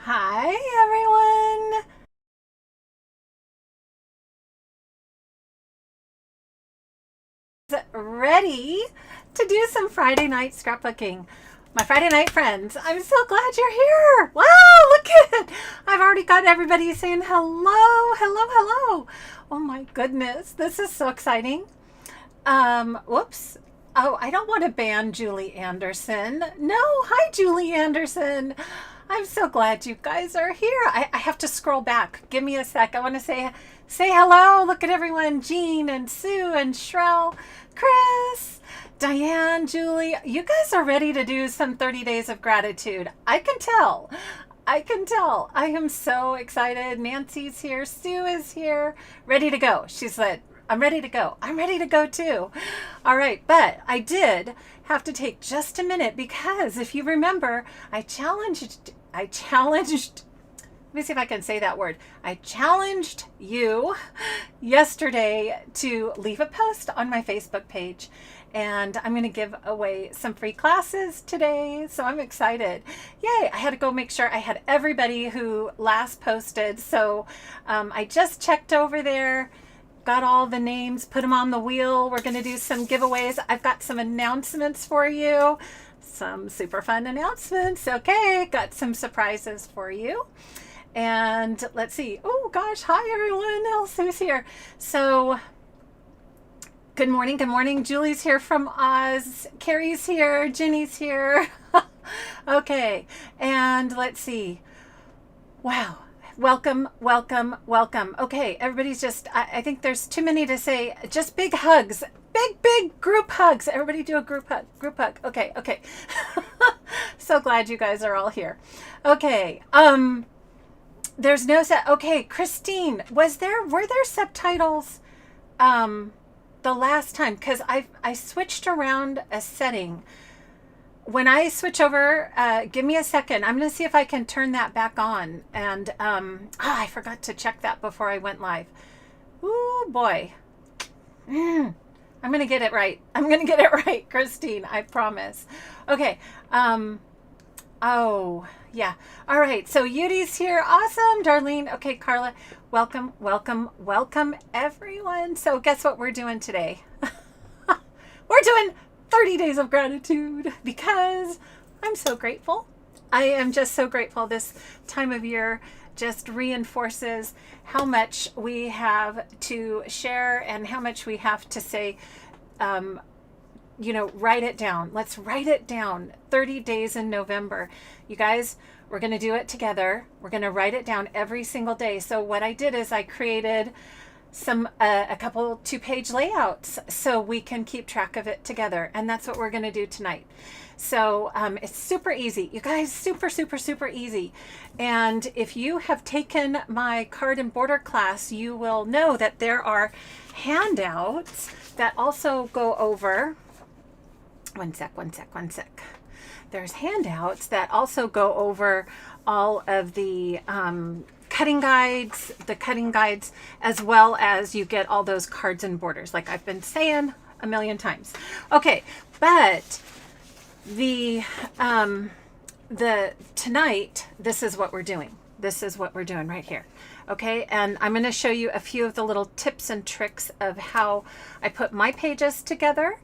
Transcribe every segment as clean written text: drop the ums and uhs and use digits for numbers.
Hi, everyone. Ready to do some Friday night scrapbooking. My Friday night friends, I'm so glad you're here. Wow, look at it. I've already got everybody saying hello, hello, hello. Oh my goodness, this is so exciting. Whoops. Oh, I don't want to ban Julie Anderson. No, hi, Julie Anderson. I'm so glad you guys are here. I have to scroll back. Give me a sec. I want to say hello. Look at everyone. Jean and Sue and Shrell, Chris, Diane, Julie. You guys are ready to do some 30 days of gratitude. I can tell. I can tell. I am so excited. Nancy's here. Sue is here. Ready to go. She said, I'm ready to go. I'm ready to go too. All right. But I did have to take just a minute because if you remember, I challenged, let me see if I can say that word. I challenged you yesterday to leave a post on my Facebook page. And I'm going to give away some free classes today. So I'm excited. Yay. I had to go make sure I had everybody who last posted. So I just checked over there. Got all the names, put them on the wheel. We're going to do some giveaways. I've got some announcements for you. Some super fun announcements. Okay, got some surprises for you. And let's see. Oh gosh, hi everyone else who's here. So good morning, good morning. Julie's here from Oz. Carrie's here, Jenny's here. Okay, and let's see. Wow. Welcome, welcome, welcome. Okay, everybody's just, I think there's too many to say. Just big hugs. Big group hugs. Everybody do a group hug. Group hug. Okay, okay. So glad you guys are all here. Okay, there's no set. Okay, Christine, were there subtitles the last time? Because I switched around a setting. When I switch over, give me a second. I'm going to see if I can turn that back on. And I forgot to check that before I went live. Ooh, boy. I'm going to get it right. I'm going to get it right, Christine. I promise. Okay. Oh, yeah. All right. So Yudi's here. Awesome, Darlene. Okay, Carla. Welcome, welcome, welcome, everyone. So guess what we're doing today? We're doing 30 days of gratitude because I'm so grateful. I am just so grateful. This time of year just reinforces how much we have to share and how much we have to say. Write it down. Let's write it down. 30 days in November. You guys, we're going to do it together. We're going to write it down every single day. So what I did is I created a couple 2-page layouts so we can keep track of it together. And that's what we're going to do tonight. So it's super easy. You guys, super, super, super easy. And if you have taken my card and border class, you will know that there are handouts that also go over. One sec. There's handouts that also go over all of the cutting guides, as well as you get all those cards and borders, like I've been saying a million times. Okay, but tonight, this is what we're doing. This is what we're doing right here. Okay, and I'm going to show you a few of the little tips and tricks of how I put my pages together.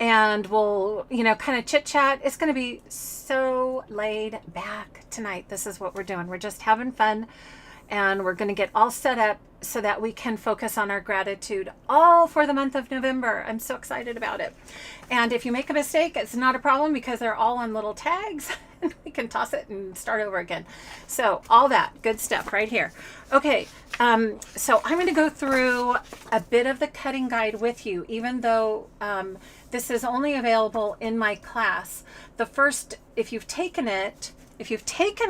And we'll, kind of chit chat. It's going to be so laid back tonight. This is what we're doing. We're just having fun. And we're going to get all set up so that we can focus on our gratitude all for the month of November. I'm so excited about it. And if you make a mistake, it's not a problem because they're all on little tags and we can toss it and start over again. So all that good stuff right here. Okay. So I'm going to go through a bit of the cutting guide with you, even though this is only available in my class. If you've taken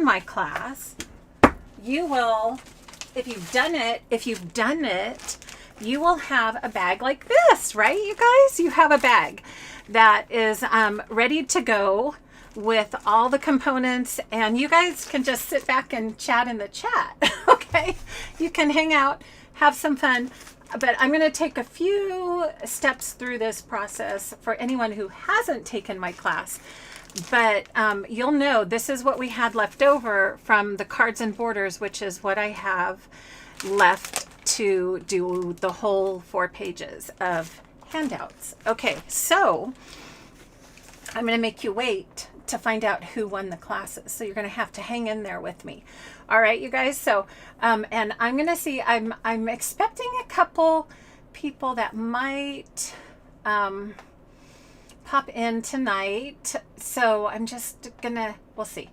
my class, you will, if you've done it, you will have a bag like this, right? You guys, you have a bag that is ready to go with all the components, and you guys can just sit back and chat in the chat. Okay, you can hang out, have some fun, but I'm going to take a few steps through this process for anyone who hasn't taken my class. But you'll know this is what we had left over from the cards and borders, which is what I have left to do the whole 4 pages of handouts. Okay, so I'm going to make you wait to find out who won the classes. So you're going to have to hang in there with me. All right, you guys. So, and I'm going to see, I'm expecting a couple people that might pop in tonight. So I'm just going to, we'll see.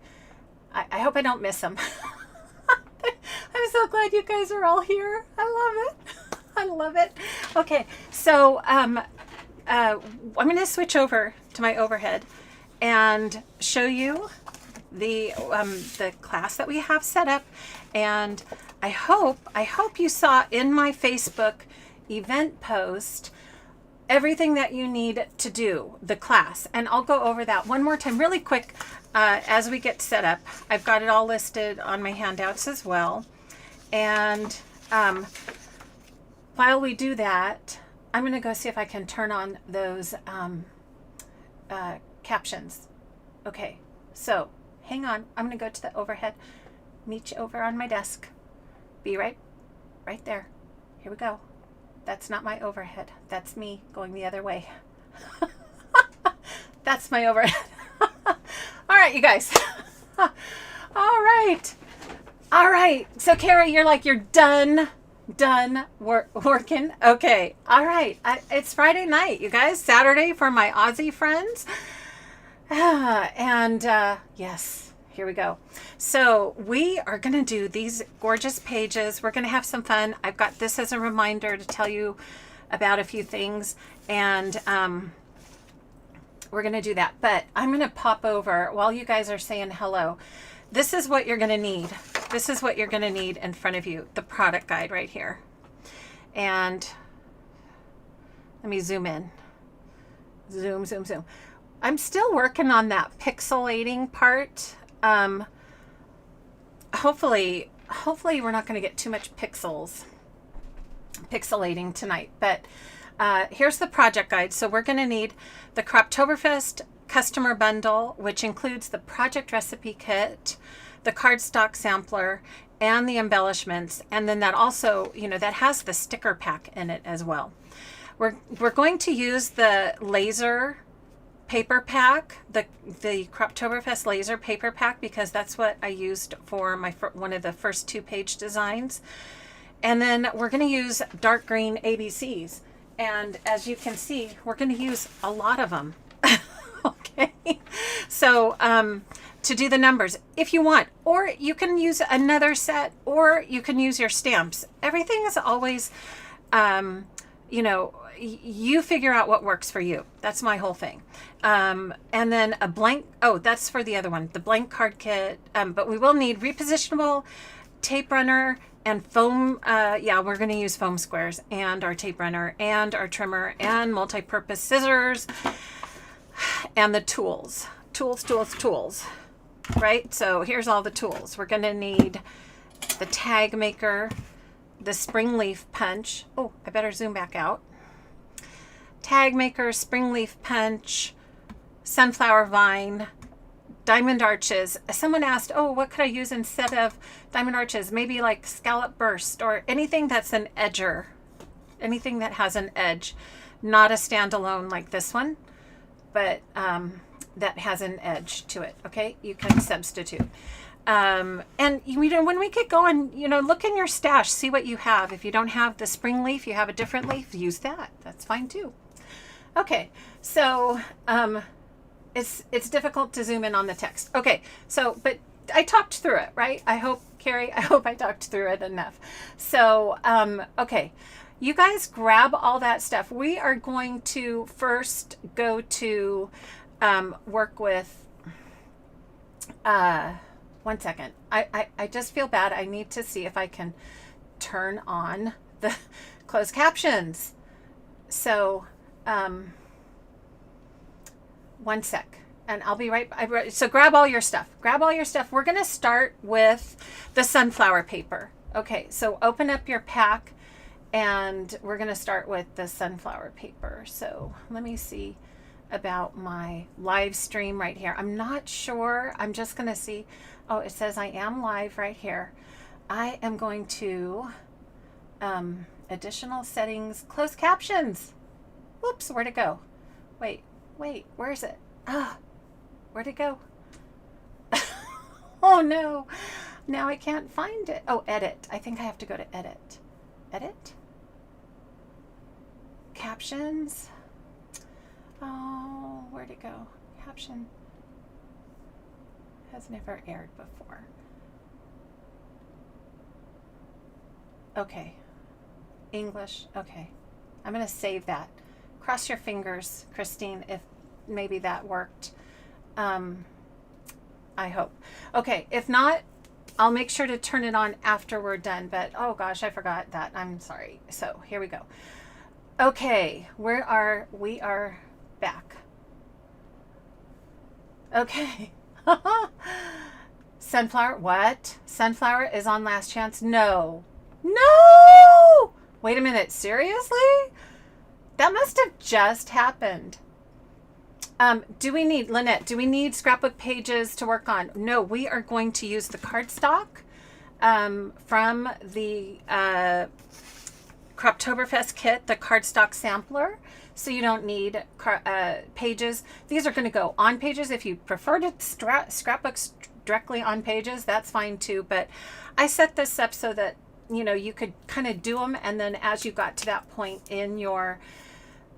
I hope I don't miss them. I'm so glad you guys are all here. I love it. I love it. Okay, so I'm going to switch over to my overhead and show you the class that we have set up. And I hope you saw in my Facebook event post everything that you need to do the class. And I'll go over that one more time really quick as we get set up. I've got it all listed on my handouts as well. And while we do that, I'm going to go see if I can turn on those captions. Okay, so hang on. I'm going to go to the overhead, meet you over on my desk. Be right there. Here we go. That's not my overhead. That's me going the other way. That's my overhead. All right, you guys. All right. So Carrie, you're done working. Okay. All right. It's Friday night, you guys. Saturday for my Aussie friends. Yes, here we go. So we are going to do these gorgeous pages. We're going to have some fun. I've got this as a reminder to tell you about a few things, and we're going to do that. But I'm going to pop over while you guys are saying hello. This is what you're going to need. This is what you're going to need in front of you, the product guide right here. And let me zoom in. Zoom. I'm still working on that pixelating part. Hopefully we're not going to get too much pixelating tonight. But here's the project guide. So we're going to need the Croptoberfest customer bundle, which includes the project recipe kit, the cardstock sampler, and the embellishments. And then that also, that has the sticker pack in it as well. We're going to use the laser paper pack, the Croptoberfest laser paper pack, because that's what I used for my one of the first 2-page designs. And then we're going to use dark green ABCs. And as you can see, we're going to use a lot of them. Okay. So to do the numbers, if you want, or you can use another set, or you can use your stamps. Everything is always, you figure out what works for you. That's my whole thing. And then a blank, that's for the other one, the blank card kit. But we will need repositionable tape runner and foam. We're going to use foam squares and our tape runner and our trimmer and multi-purpose scissors and the tools, right? So here's all the tools. We're going to need the tag maker, the spring leaf punch. Oh, I better zoom back out. Tag maker, spring leaf punch, sunflower vine, diamond arches. Someone asked, what could I use instead of diamond arches? Maybe like scallop burst or anything that's an edger, anything that has an edge, not a standalone like this one, but that has an edge to it. Okay, you can substitute. And when we get going, look in your stash, see what you have. If you don't have the spring leaf, you have a different leaf, use that. That's fine too. Okay, so it's difficult to zoom in on the text. Okay, so but I talked through it, right? I hope, Carrie, I talked through it enough. So okay, you guys grab all that stuff. We are going to first go to work with. One second. I just feel bad. I need to see if I can turn on the closed captions. So, one sec. And I'll be right. So grab all your stuff. We're going to start with the sunflower paper. Okay, so open up your pack and we're going to start with the sunflower paper. So let me see. about my live stream right here. I'm not sure. I'm just going to see. Oh, it says I am live right here. I am going to additional settings, closed captions. Whoops, where'd it go? Wait, where is it? Where'd it go? Oh no, now I can't find it. Oh, edit. I think I have to go to edit. Edit? Captions? Oh, where'd it go? Caption has never aired before. Okay. English. Okay. I'm going to save that. Cross your fingers, Christine, if maybe that worked. I hope. Okay. If not, I'll make sure to turn it on after we're done. But, oh gosh, I forgot that. I'm sorry. So here we go. Okay. We are back. Okay. Sunflower. What? Sunflower is on last chance? No. No! Wait a minute. Seriously? That must have just happened. Do we need, Lynette, do we need scrapbook pages to work on? No, we are going to use the cardstock from the Croptoberfest kit, the cardstock sampler. So you don't need pages. These are going to go on pages. If you prefer to scrapbook directly on pages, that's fine too. But I set this up so that, you know, you could kind of do them. And then as you got to that point in your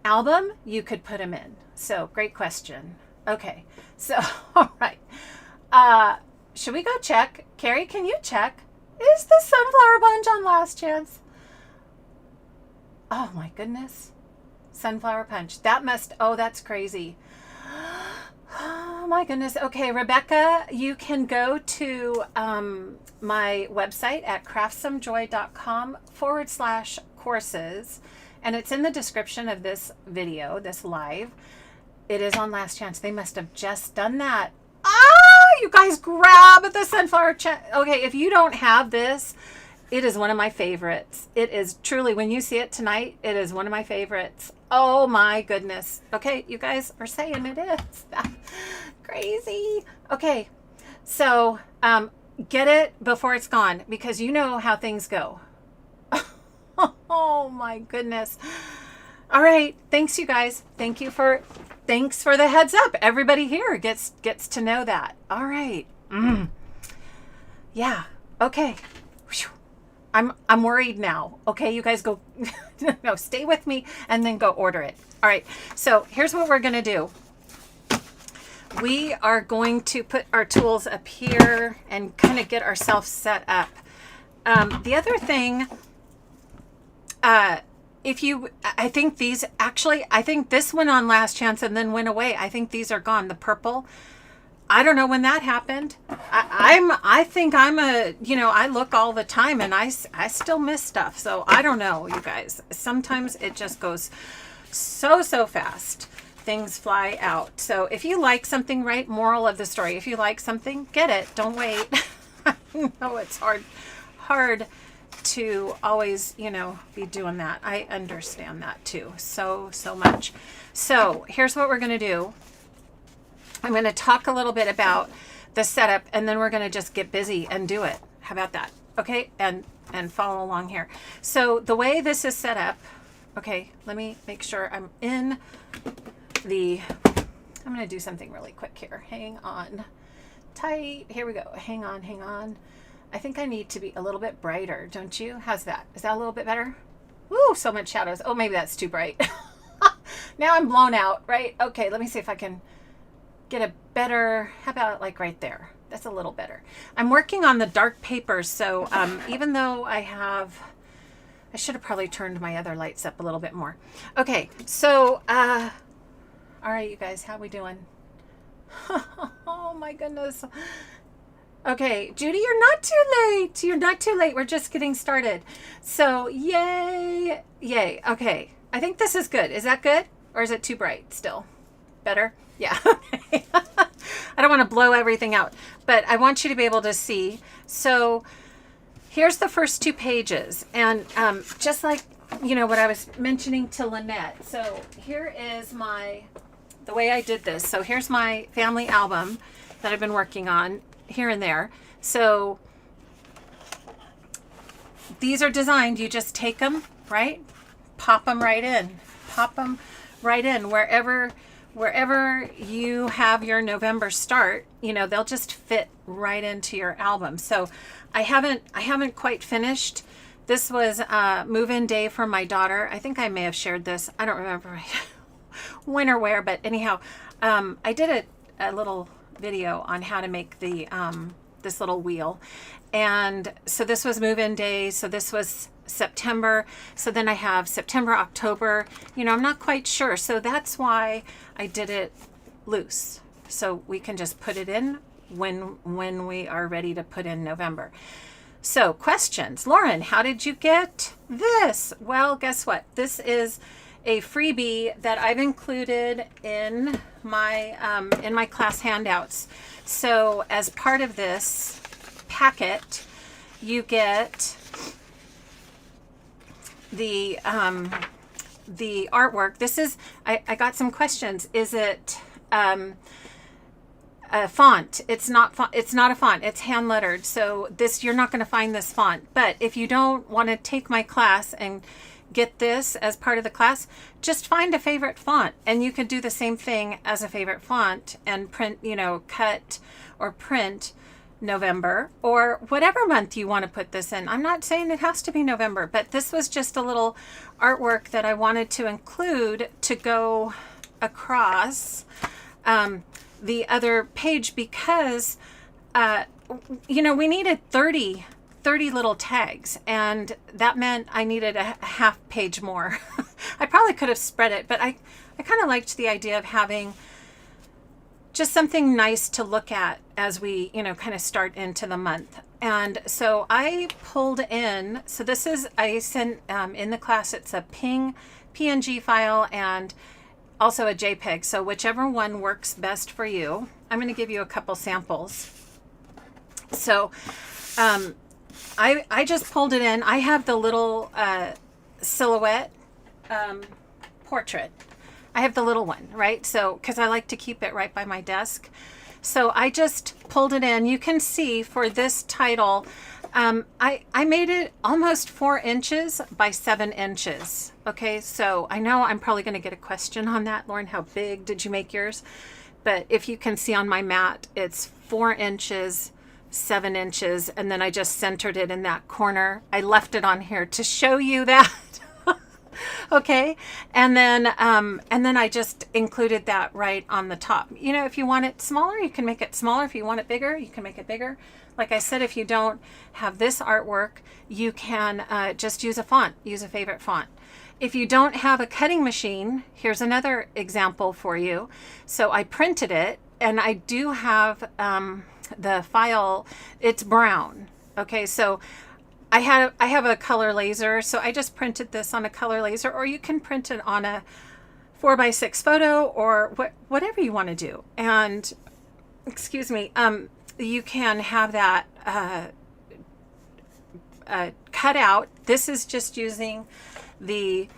album, you could put them in. So great question. Okay. So, all right. Should we go check? Carrie, can you check? Is the sunflower bunch on last chance? Oh my goodness. Sunflower punch. That must, oh, that's crazy. Oh my goodness. Okay, Rebecca, you can go to my website at craftssomejoy.com/courses. And it's in the description of this video, this live. It is on last chance. They must have just done that. You guys grab the sunflower. Okay, if you don't have this, it is one of my favorites. It is truly, when you see it tonight, it is one of my favorites. Oh my goodness. Okay, you guys are saying it is. Crazy. Okay, so get it before it's gone, because you know how things go. Oh my goodness. All right. Thanks, you guys. Thanks for the heads up. Everybody here gets to know that. All right. Yeah. Okay. Whew. I'm worried now. Okay, you guys go. No, stay with me and then go order it. All right. So here's what we're going to do. We are going to put our tools up here and kind of get ourselves set up. The other thing, I think this went on last chance and then went away. I think these are gone. The purple. I don't know when that happened. I think I look all the time and I still miss stuff. So I don't know, you guys. Sometimes it just goes so fast. Things fly out. So if you like something, right? Moral of the story. If you like something, get it. Don't wait. I know it's hard to always, be doing that. I understand that too. So much. So here's what we're going to do. I'm going to talk a little bit about the setup and then we're going to just get busy and do it. How about that? Okay. And follow along here. So the way this is set up, okay, let me make sure I'm in I'm going to do something really quick here. Hang on tight. Here we go. Hang on. I think I need to be a little bit brighter, don't you? How's that? Is that a little bit better? Woo, so much shadows. Oh, maybe that's too bright. Now I'm blown out, right? Okay, let me see if I can get a better, how about like right there? That's a little better. I'm working on the dark paper, so even though I should have probably turned my other lights up a little bit more. Okay, so, all right, you guys, how we doing? Oh my goodness. Okay, Judy, you're not too late. You're not too late. We're just getting started. So, yay. Okay, I think this is good. Is that good? Or is it too bright still? Better? Yeah. Okay. I don't want to blow everything out, but I want you to be able to see. So here's the first two pages. And just like, what I was mentioning to Lynette. So here is my the way I did this. So here's my family album that I've been working on here and there. So these are designed, you just take them, right? Pop them right in. Pop them right in wherever you have your November start, you know, they'll just fit right into your album. So I haven't quite finished. This was move-in day for my daughter. I think I may have shared this. I don't remember when or where, but anyhow, I did a little video on how to make the this little wheel. And so this was move-in day. So this was September. So then I have September, October, you know, I'm not quite sure. So that's why I did it loose. So we can just put it in when we are ready to put in November. So questions. Lauren, how did you get this? Well, guess what? This is a freebie that I've included in my class handouts. So as part of this packet, you get the artwork. This is, I got some questions. Is it a font? It's not a font. It's hand lettered. So this, you're not going to find this font. But if you don't want to take my class and get this as part of the class, just find a favorite font, and you could do the same thing as a favorite font and print, you know, cut or print November or whatever month you want to put this in. I'm not saying it has to be November, but this was just a little artwork that I wanted to include to go across the other page because, you know, we needed 30 little tags, and that meant I needed a half page more. I probably could have spread it, but I kind of liked the idea of having just something nice to look at as we, you know, kind of start into the month. And so I pulled in, so this is, I sent in the class, it's a PNG file and also a JPEG. So whichever one works best for you. I'm going to give you a couple samples. So I just pulled it in. I have the little silhouette portrait. I have the little one, right? So, because I like to keep it right by my desk. So I just pulled it in. You can see for this title, I made it almost 4 inches by 7 inches. Okay, so I know I'm probably going to get a question on that. Lauren, how big did you make yours? But if you can see on my mat, it's 4 inches, 7 inches, and then I just centered it in that corner. I left it on here to show you that. Okay, and then I just included that right on the top. You know, if you want it smaller, you can make it smaller. If you want it bigger, you can make it bigger. Like I said, if you don't have this artwork, you can just use a font, use a favorite font. If you don't have a cutting machine, here's another example for you. So I printed it, and I do have the file, it's brown. Okay, so I have a color laser, so I just printed this on a color laser, or you can print it on a 4x6 photo, or whatever you want to do. And excuse me, you can have that cut out. This is just using the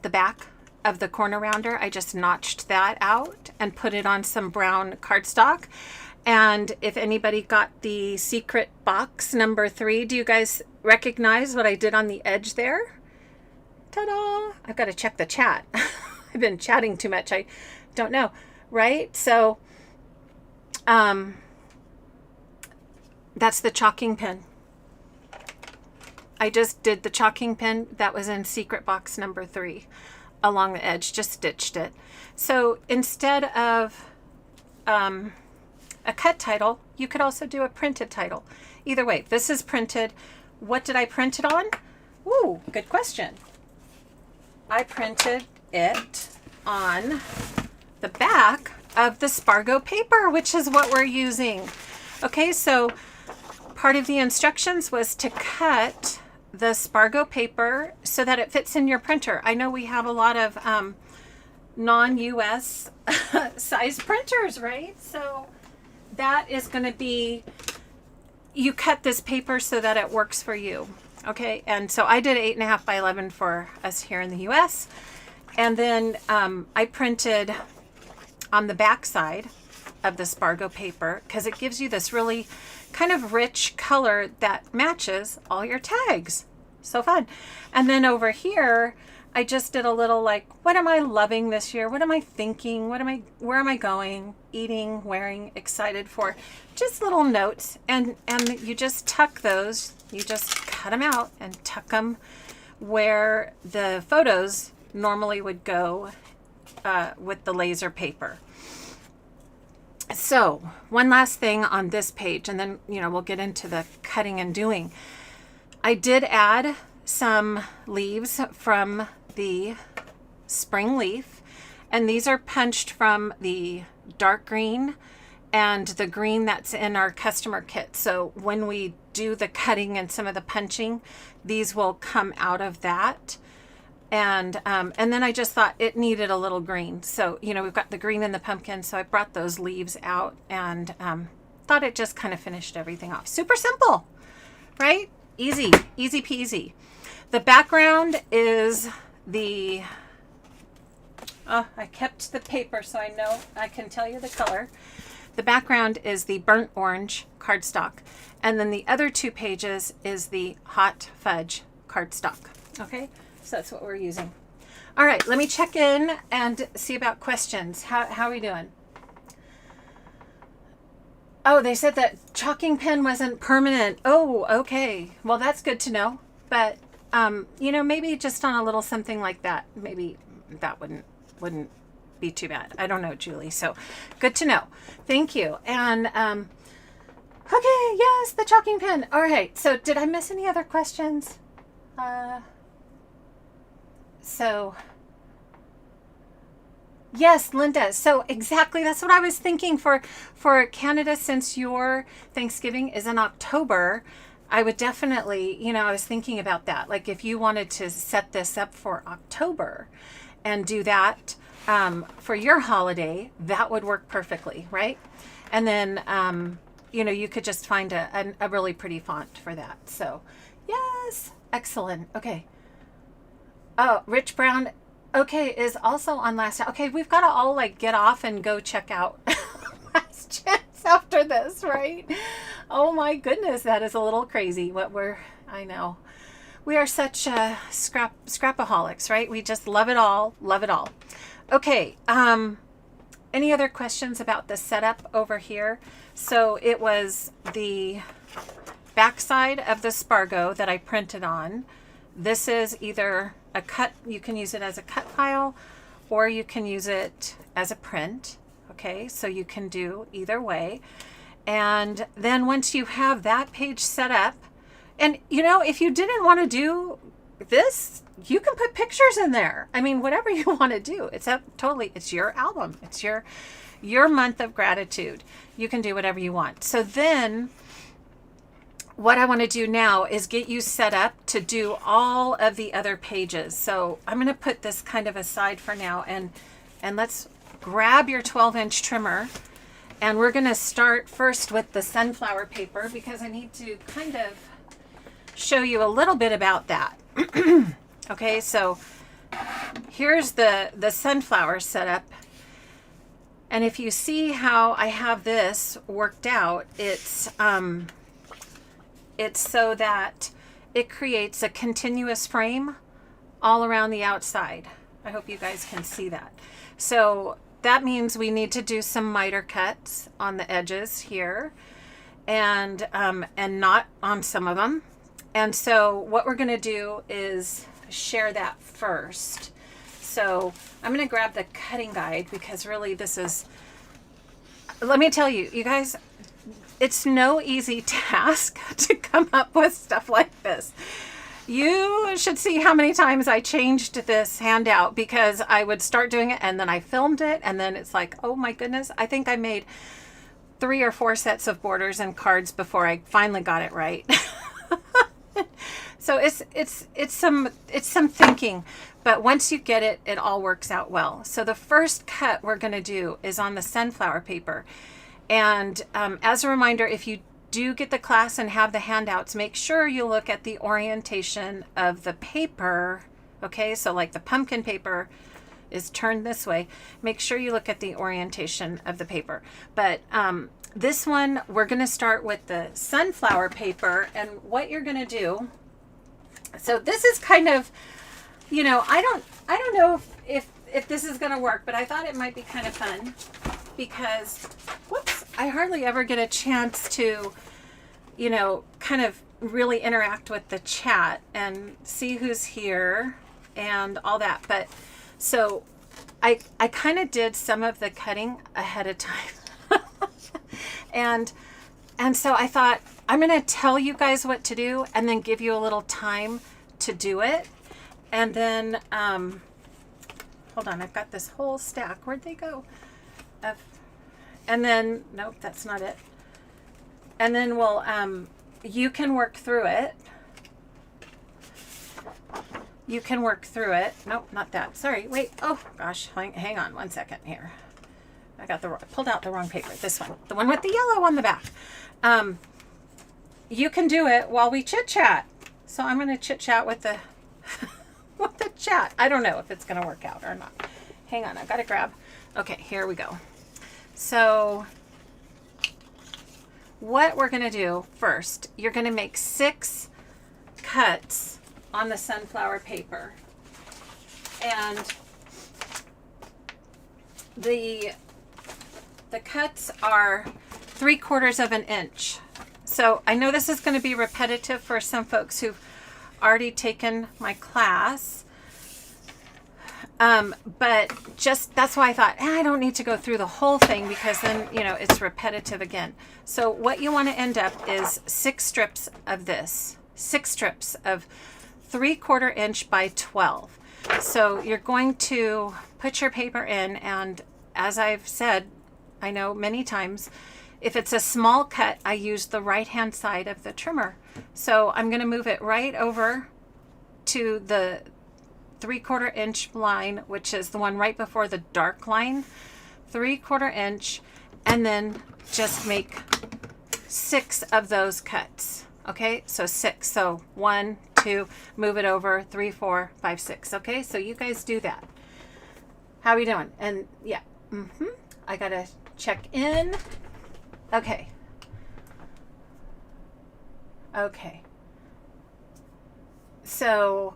back of the corner rounder. I just notched that out and put it on some brown cardstock. And if anybody got the secret box number 3, do you guys recognize what I did on the edge there? Ta-da! I've got to check the chat. I've been chatting too much. I don't know, right? So that's the chalking pin. I just did the chalking pin that was in secret box number 3 along the edge, just stitched it. So instead of a cut title, you could also do a printed title. Either way, this is printed. What did I print it on? Ooh, good question. I printed it on the back of the Spargo paper, which is what we're using. Okay, so part of the instructions was to cut the Spargo paper so that it fits in your printer. I know we have a lot of non-US size printers, right? So that is going to be, you cut this paper so that it works for you. Okay, and so I did 8.5 by 11 for us here in the US, And then I printed on the back side of the Spargo paper because it gives you this really kind of rich color that matches all your tags. So fun. And then over here, I just did a little like, what am I loving this year? What am I thinking? Where am I going? Eating, wearing, excited for? Just little notes. And you just tuck those, you just cut them out and tuck them where the photos normally would go with the laser paper. So one last thing on this page, and then, we'll get into the cutting and doing. I did add some leaves from the spring leaf, and these are punched from the dark green and the green that's in our customer kit. So when we do the cutting and some of the punching, these will come out of that. And then I just thought it needed a little green. So, we've got the green in the pumpkin. So I brought those leaves out and thought it just kind of finished everything off. Super simple, right? Easy peasy. The background is I kept the paper so I know I can tell you the color. The background is the burnt orange cardstock. And then the other 2 pages is the hot fudge cardstock. Okay, so that's what we're using. All right, let me check in and see about questions. How are we doing? Oh, they said that chalking pen wasn't permanent. Oh, okay. Well, that's good to know. But, maybe just on a little something like that, maybe that wouldn't be too bad. I don't know, Julie. So good to know. Thank you. And, okay, yes, the chalking pen. All right. So did I miss any other questions? Yes, Linda. So exactly, that's what I was thinking for Canada, since your Thanksgiving is in October. I would definitely, I was thinking about that. Like if you wanted to set this up for October and do that for your holiday, that would work perfectly, right? And then, you could just find a really pretty font for that. So yes, excellent. Okay. Oh, Rich Brown. Okay, is also on last. Okay, we've got to all get off and go check out Last Chance after this, right? Oh my goodness, that is a little crazy. I know. We are such scrapaholics, right? We just love it all, love it all. Okay, any other questions about the setup over here? So it was the backside of the Spargo that I printed on. This is either a cut, you can use it as a cut file, or you can use it as a print. Okay, so you can do either way. And then once you have that page set up, and if you didn't want to do this, you can put pictures in there. I mean, whatever you want to do. It's your album. It's your month of gratitude. You can do whatever you want. So then what I want to do now is get you set up to do all of the other pages. So I'm going to put this kind of aside for now, and let's grab your 12-inch trimmer, and we're going to start first with the sunflower paper because I need to kind of show you a little bit about that. Okay, so here's the sunflower setup. And if you see how I have this worked out, it's so that it creates a continuous frame all around the outside. I hope you guys can see that. So that means we need to do some miter cuts on the edges here and not on some of them. And so what we're going to do is share that first. So I'm going to grab the cutting guide because really this is, let me tell you, you guys, it's no easy task to come up with stuff like this. You should see how many times I changed this handout because I would start doing it and then I filmed it and then it's like, oh my goodness, I think I made 3 or 4 sets of borders and cards before I finally got it right. So it's some thinking, but once you get it, it all works out well. So the first cut we're going to do is on the sunflower paper. And as a reminder, if you do get the class and have the handouts, make sure you look at the orientation of the paper. Okay, so like the pumpkin paper, is turned this way, make sure you look at the orientation of the paper. But this one, we're going to start with the sunflower paper. And what you're going to do, so this is kind of, you know, I don't know if this is going to work, but I thought it might be kind of fun because, whoops, I hardly ever get a chance to, you know, kind of really interact with the chat and see who's here and all that. But so I kind of did some of the cutting ahead of time. and so I thought I'm going to tell you guys what to do and then give you a little time to do it. And then hold on, I've got this whole stack. Where'd they go? And then nope, that's not it. And then we'll you can work through it. You can work through it. Nope, not that. Sorry. Wait. Oh gosh. Hang on 1 second here. I pulled out the wrong paper. This one, the one with the yellow on the back. You can do it while we chit chat. So I'm going to chit chat with the with the chat. I don't know if it's going to work out or not. Hang on. I've got to grab. Okay, here we go. So what we're going to do first, you're going to make 6 cuts on the sunflower paper. And the cuts are 3/4 of an inch. So I know this is going to be repetitive for some folks who've already taken my class. But just, that's why I thought, I don't need to go through the whole thing because then, you know, it's repetitive again. So what you want to end up is 6 strips of this, 6 strips of 3/4 inch by 12. So you're going to put your paper in, and as I've said, I know many times, if it's a small cut, I use the right-hand side of the trimmer. So I'm going to move it right over to the 3/4 inch line, which is the one right before the dark line, 3/4 inch, and then just make 6 of those cuts. Okay, so 6. So 1, 2, move it over, 3, 4, 5, 6. Okay, so you guys do that. How are we doing? And yeah, I gotta check in. Okay. Okay. So,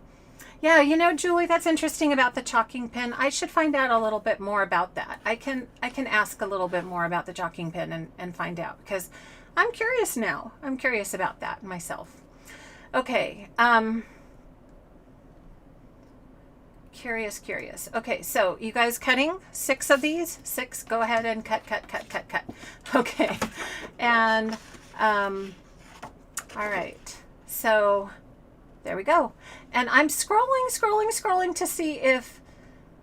yeah, you know, Julie, that's interesting about the chalking pen. I should find out a little bit more about that. I can ask a little bit more about the chalking pen and find out, because I'm curious now. I'm curious about that myself. Okay. Curious. Okay, so you guys cutting 6 of these? 6, go ahead and cut. Okay. And, all right. So there we go. And I'm scrolling to see if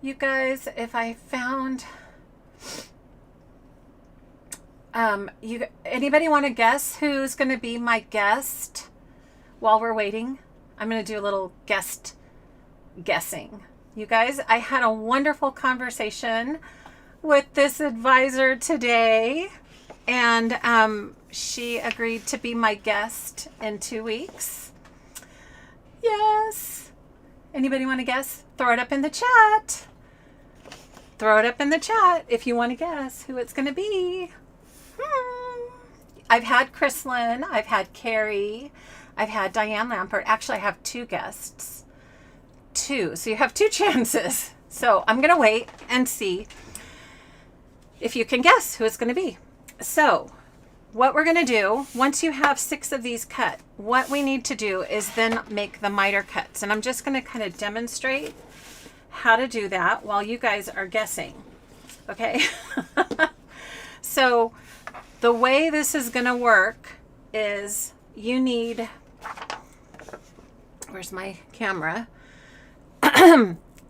you guys, if I found, anybody want to guess who's going to be my guest while we're waiting? I'm going to do a little guessing. You guys, I had a wonderful conversation with this advisor today, and she agreed to be my guest in 2 weeks. Yes. Anybody want to guess? Throw it up in the chat. Throw it up in the chat if you want to guess who it's going to be. I've had Chrislyn. I've had Carrie. I've had Diane Lampert. Actually, I have 2 guests. 2. So you have 2 chances. So I'm going to wait and see if you can guess who it's going to be. So what we're going to do, once you have 6 of these cut, what we need to do is then make the miter cuts. And I'm just going to kind of demonstrate how to do that while you guys are guessing. Okay. So the way this is going to work is you need, where's my camera?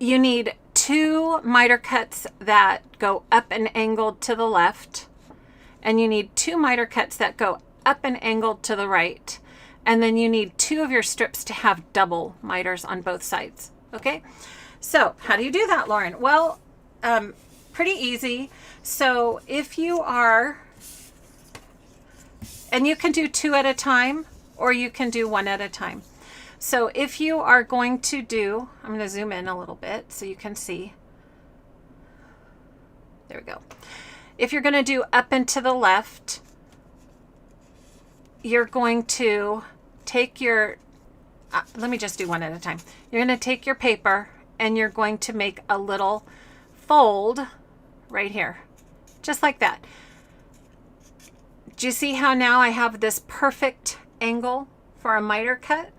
You need 2 miter cuts that go up and angled to the left, and you need 2 miter cuts that go up and angled to the right, and then you need 2 of your strips to have double miters on both sides. Okay, so how do you do that, Lauren? Well, pretty easy. So if you are, and you can do 2 at a time, or you can do 1 at a time. So if you are going to do, I'm going to zoom in a little bit so you can see. There we go. If you're going to do up and to the left, you're going to take your, let me just do one at a time. You're going to take your paper and you're going to make a little fold right here, just like that. Do you see how now I have this perfect angle for a miter cut?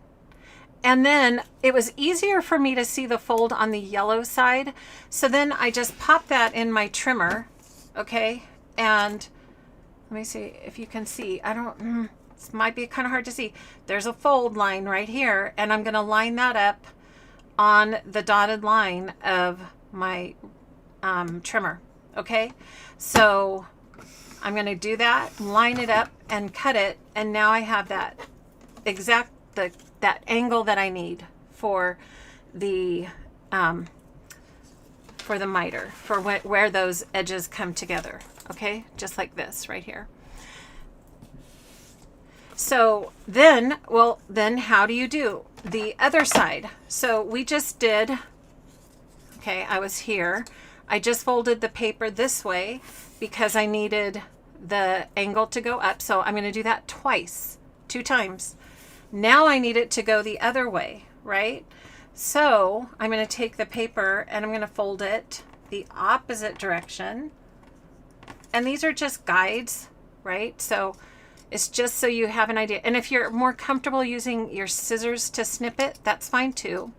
And then it was easier for me to see the fold on the yellow side. So then I just pop that in my trimmer, okay? And let me see if you can see. This might be kind of hard to see. There's a fold line right here, and I'm gonna line that up on the dotted line of my trimmer, okay? So I'm gonna do that, line it up and cut it, and now I have that exact, that angle that I need for the miter, for where those edges come together, okay? Just like this right here. So then, well, then how do you do the other side? So we just did, okay, I was here. I just folded the paper this way because I needed the angle to go up. So I'm going to do that twice, 2 times. Now I need it to go the other way, right? So I'm going to take the paper and I'm going to fold it the opposite direction. And these are just guides, right? So it's just so you have an idea. And if you're more comfortable using your scissors to snip it, that's fine too.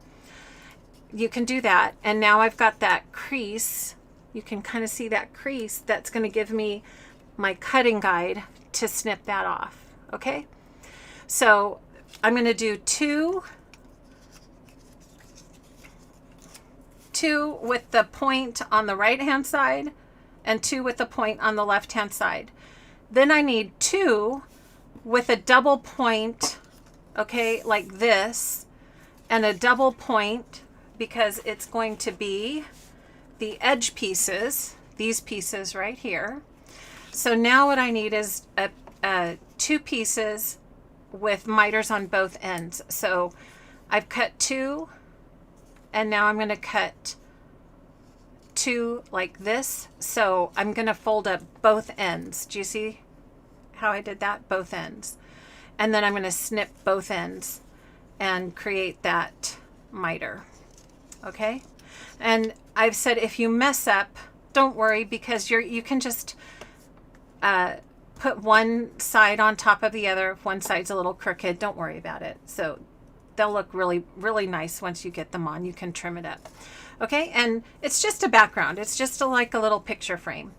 You can do that. And now I've got that crease. You can kind of see that crease. That's going to give me my cutting guide to snip that off. Okay. So I'm going to do two with the point on the right hand side and 2 with the point on the left hand side. Then I need 2 with a double point, okay, like this, and a double point because it's going to be the edge pieces, these pieces right here. So now what I need is 2 pieces with miters on both ends. So I've cut 2, and now I'm going to cut 2 like this. So I'm going to fold up both ends. Do you see how I did that? Both ends. And then I'm going to snip both ends and create that miter. Okay? And I've said if you mess up, don't worry, because you can just put one side on top of the other. If one side's a little crooked, don't worry about it. So they'll look really, really nice once you get them on. You can trim it up. Okay, and it's just a background. It's just like a little picture frame.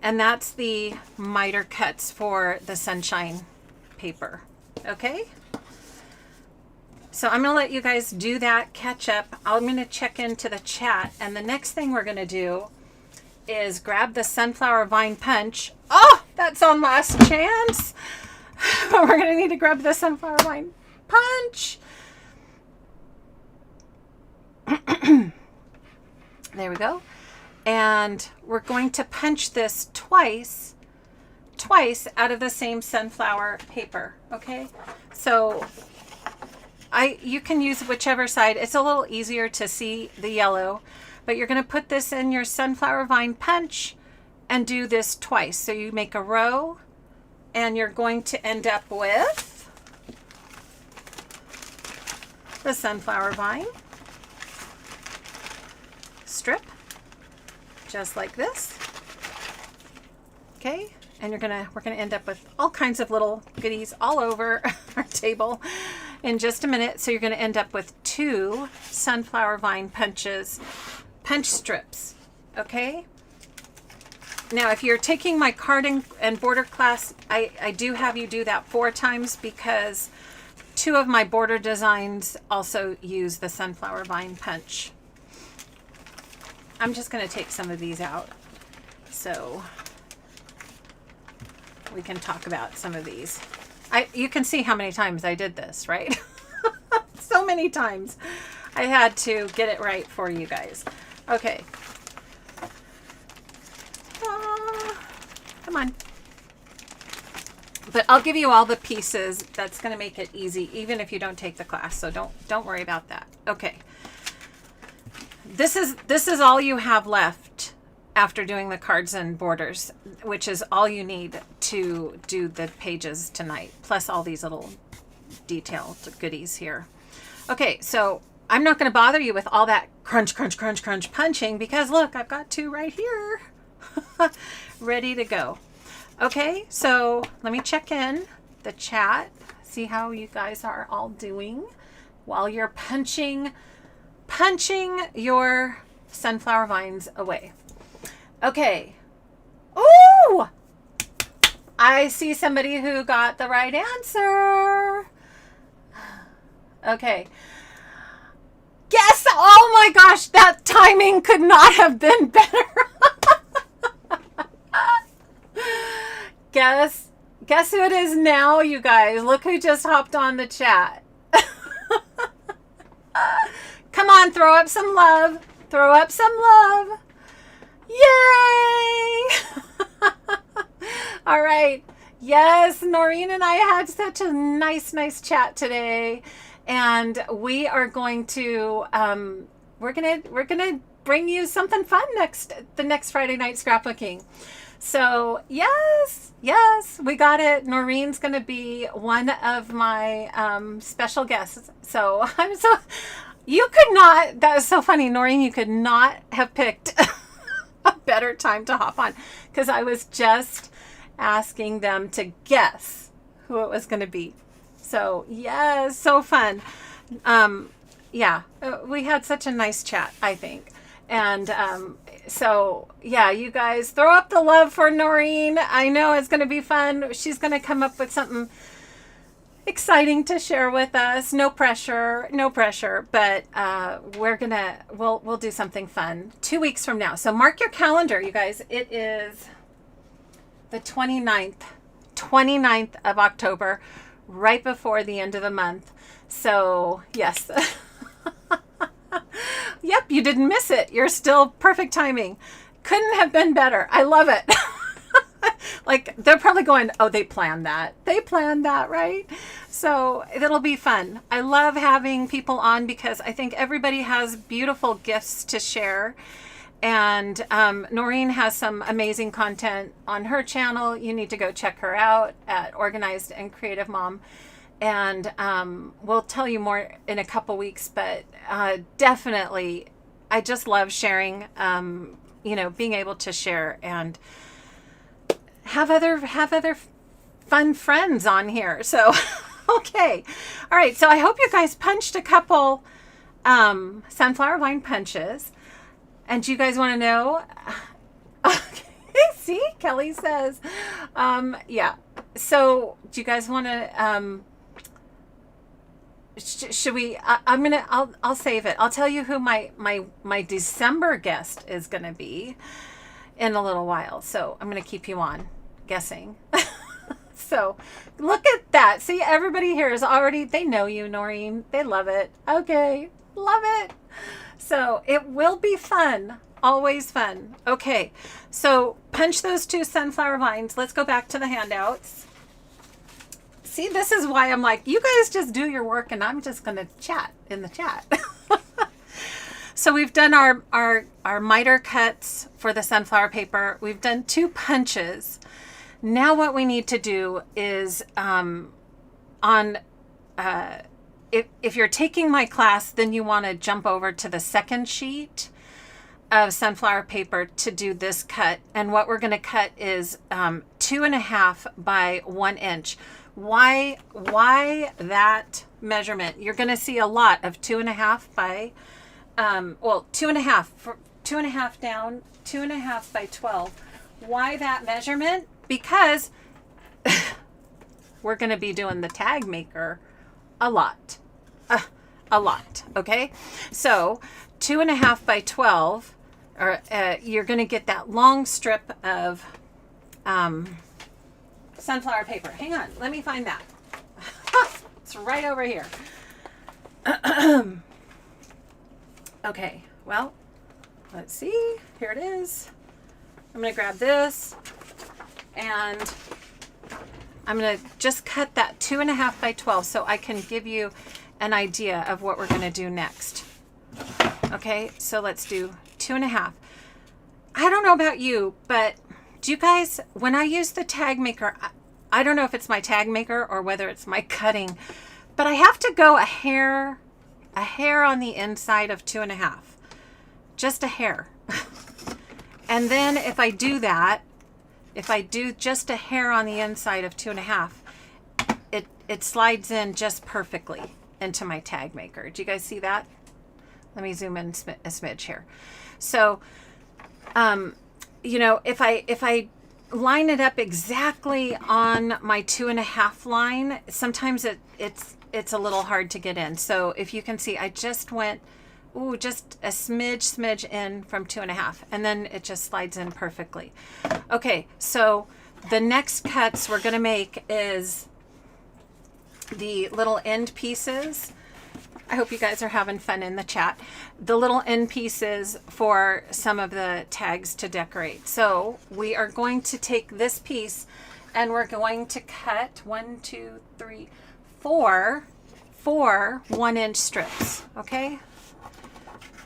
And that's the miter cuts for the sunshine paper. Okay? So I'm going to let you guys do that, catch up. I'm going to check into the chat. And the next thing we're going to do is grab the sunflower vine punch. Oh, that's on last chance. We're going to need to grab the sunflower vine punch. There we go. And we're going to punch this twice out of the same sunflower paper. Okay. So you can use whichever side. It's a little easier to see the yellow, but you're going to put this in your sunflower vine punch and do this twice. So you make a row and you're going to end up with the sunflower vine strip, just like this. Okay, and we're gonna end up with all kinds of little goodies all over our table in just a minute. So you're gonna end up with 2 sunflower vine punch strips. Okay. Now, if you're taking my card and border class, I do have you do that 4 times because 2 of my border designs also use the sunflower vine punch. I'm just going to take some of these out so we can talk about some of these. You can see how many times I did this, right? So many times. I had to get it right for you guys. Okay. Come on. But I'll give you all the pieces. That's going to make it easy, even if you don't take the class. So don't worry about that. Okay. This is all you have left after doing the cards and borders, which is all you need to do the pages tonight, plus all these little detailed goodies here. Okay, so I'm not going to bother you with all that crunch, crunch, crunch, crunch punching, because look, I've got 2 right here ready to go. Okay, so let me check in the chat, see how you guys are all doing while you're punching your sunflower vines away. Okay. Ooh! I see somebody who got the right answer. Okay. Yes! Oh my gosh, that timing could not have been better. Guess who it is now, you guys? Look who just hopped on the chat. Come on, throw up some love. Throw up some love. Yay! All right. Yes, Noreen and I had such a nice chat today, and we are going to we're gonna bring you something fun the next Friday night scrapbooking. So yes, we got it. Noreen's going to be one of my special guests. So you could not, that was so funny, Noreen, you could not have picked a better time to hop on, because I was just asking them to guess who it was going to be. So yes, so fun. Yeah, we had such a nice chat, I think. And so, yeah, you guys throw up the love for Noreen. I know it's going to be fun. She's going to come up with something exciting to share with us. No pressure, but we'll do something fun 2 weeks from now. So mark your calendar, you guys. It is the 29th of October, right before the end of the month. So, yes. Yep, you didn't miss it. You're still perfect timing. Couldn't have been better. I love it. Like, they're probably going, oh, they planned that. They planned that, right? So it'll be fun. I love having people on because I think everybody has beautiful gifts to share. And Noreen has some amazing content on her channel. You need to go check her out at Organized and Creative Mom. And we'll tell you more in a couple weeks, but definitely, I just love sharing, being able to share and have other fun friends on here. So, okay. All right. So I hope you guys punched a couple sunflower vine punches. And do you guys want to know? Okay. See, Kelly says, yeah. So do you guys want to, should we, I'll save it. I'll tell you who my December guest is going to be in a little while. So I'm going to keep you on guessing. So look at that. See, everybody here is already, they know you, Noreen. They love it. Okay. Love it. So it will be fun. Always fun. Okay. So punch those 2 sunflower vines. Let's go back to the handouts. See, this is why I'm like, you guys just do your work and I'm just going to chat in the chat. So we've done our miter cuts for the sunflower paper. We've done 2 punches. Now what we need to do is if you're taking my class, then you want to jump over to the second sheet of sunflower paper to do this cut. And what we're going to cut is 2.5 by 1 inch. Why that measurement? You're going to see a lot of 2.5 by 2.5 down, 2.5 by 12. Why that measurement? Because we're going to be doing the tag maker a lot. Okay. So 2.5 by 12, or you're going to get that long strip of sunflower paper. Hang on, let me find that. It's right over here. Okay, well, let's see. Here it is. I'm going to grab this and I'm going to just cut that 2.5 by 12 so I can give you an idea of what we're going to do next. Okay, so let's do 2.5. I don't know about you, but do you guys, when I use the tag maker, I don't know if it's my tag maker or whether it's my cutting, but I have to go a hair on the inside of 2.5, just a hair. And then if I do that, if I do just a hair on the inside of 2.5, it slides in just perfectly into my tag maker. Do you guys see that? Let me zoom in a smidge here. So, you know, if I line it up exactly on my 2.5 line, sometimes it's a little hard to get in. So if you can see, I just went, ooh, just a smidge in from 2.5, and then it just slides in perfectly. Okay, so the next cuts we're gonna make is the little end pieces. I hope you guys are having fun in the chat. The little end pieces for some of the tags to decorate. So we are going to take this piece and we're going to cut 4 1-inch strips. Okay.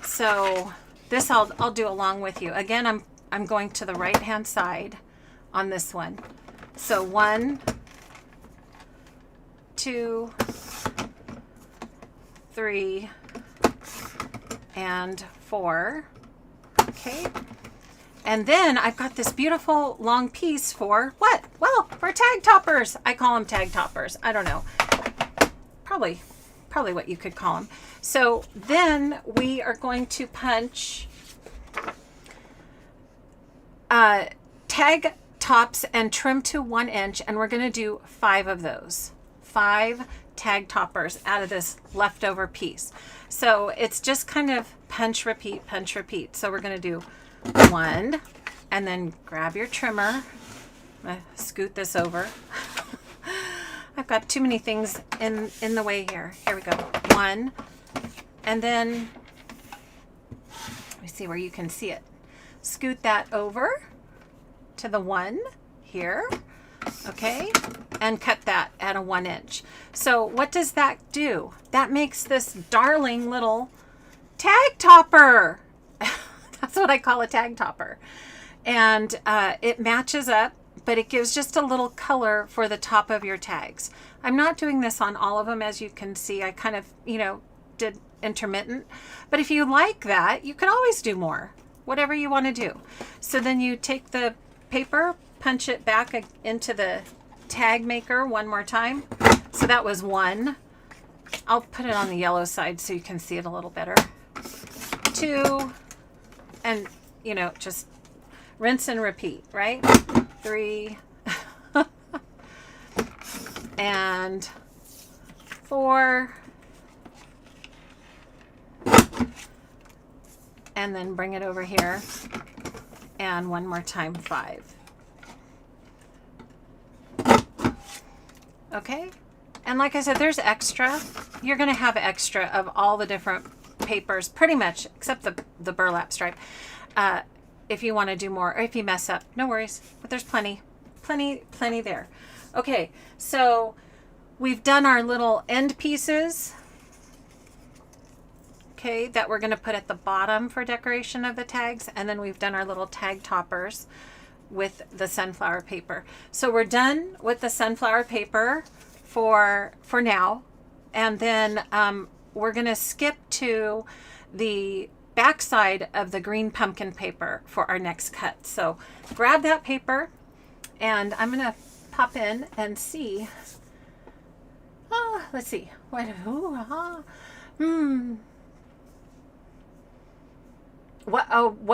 So this I'll do along with you. Again, I'm going to the right hand side on this one. So 1, 2, 3, and 4. Okay. And then I've got this beautiful long piece for what? Well, for tag toppers. I call them tag toppers. I don't know. Probably what you could call them. So then we are going to punch tag tops and trim to 1 inch, and we're going to do 5 of those. 5 tag toppers out of this leftover piece. So it's just kind of punch, repeat, punch, repeat. So we're going to do 1, and then grab your trimmer. I'm going to scoot this over. I've got too many things in the way here. Here we go. 1, and then let me see where you can see it. Scoot that over to the 1 here. Okay, and cut that at a 1 inch. So what does that do? That makes this darling little tag topper. That's what I call a tag topper. And it matches up, but it gives just a little color for the top of your tags. I'm not doing this on all of them, as you can see. I kind of, you know, did intermittent. But if you like that, you can always do more, whatever you want to do. So then you take the paper, punch it back into the tag maker one more time. So that was 1. I'll put it on the yellow side so you can see it a little better. 2, and you know, just rinse and repeat, right? 3 and 4, and then bring it over here, and one more time, 5. Okay, and like I said, there's extra. You're going to have extra of all the different papers, pretty much, except the burlap stripe. If you want to do more, or if you mess up, no worries. But there's plenty there. Okay, so we've done our little end pieces. Okay, that we're going to put at the bottom for decoration of the tags, and then we've done our little tag toppers with the sunflower paper. So we're done with the sunflower paper for now, and then we're going to skip to the backside of the green pumpkin paper for our next cut. So grab that paper, and I'm going to pop in and see. Let's see. What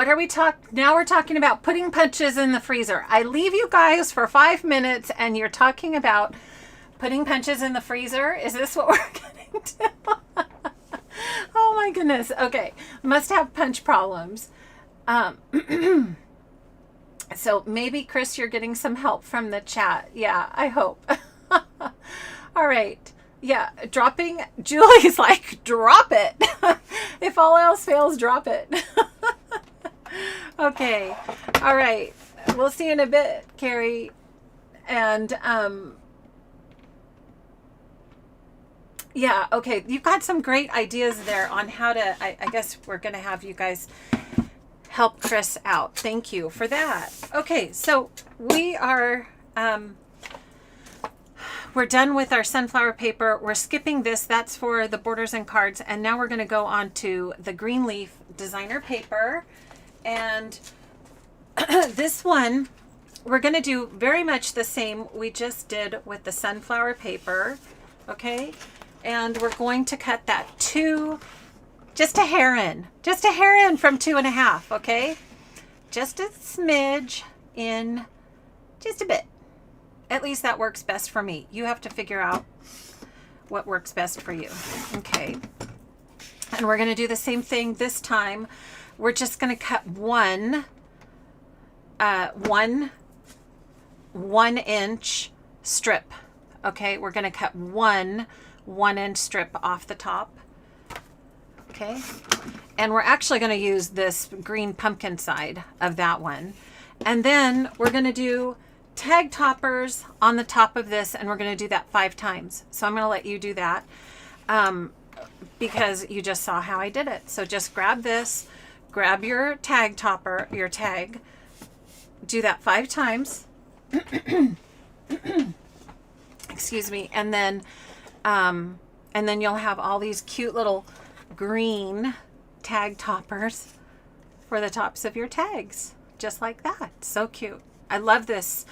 are we talking? Now we're talking about putting punches in the freezer. I leave you guys for 5 minutes and you're talking about putting punches in the freezer. Is this what we're getting to? Oh my goodness. Okay. Must have punch problems. So maybe, Chris, you're getting some help from the chat. Yeah, I hope. All right. Yeah, dropping. Julie's like, drop it. If all else fails, drop it. Okay. All right. We'll see you in a bit, Carrie. And yeah, okay. You've got some great ideas there on how to, I guess we're going to have you guys help Chris out. Thank you for that. Okay, so we are we're done with our sunflower paper. We're skipping this. That's for the borders and cards. And now we're going to go on to the green leaf designer paper. And this one, we're going to do very much the same we just did with the sunflower paper. Okay. And we're going to cut that just a hair in from 2.5. Okay. Just a smidge in, just a bit. At least that works best for me. You have to figure out what works best for you. Okay. And we're going to do the same thing this time. We're just going to cut one 1-inch strip. Okay. We're going to cut one 1-inch strip off the top. Okay. And we're actually going to use this green pumpkin side of that one. And then we're going to do tag toppers on the top of this, and we're going to do that 5 times. So I'm going to let you do that because you just saw how I did it. So just grab this, grab your tag topper, your tag, do that 5 times. Excuse me. And then you'll have all these cute little green tag toppers for the tops of your tags, just like that. So cute. I love this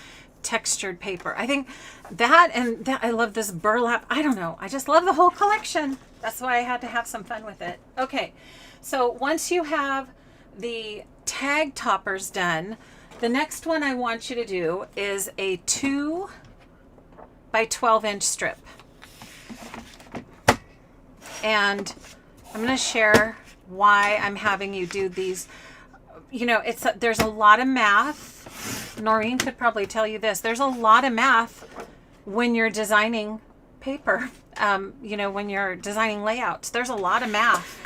textured paper. I think that, and that, I love this burlap. I don't know. I just love the whole collection. That's why I had to have some fun with it. Okay. So once you have the tag toppers done, the next one I want you to do is a 2 by 12-inch strip. And I'm going to share why I'm having you do these. You know, there's a lot of math. Noreen could probably tell you this. There's a lot of math when you're designing paper. When you're designing layouts, there's a lot of math.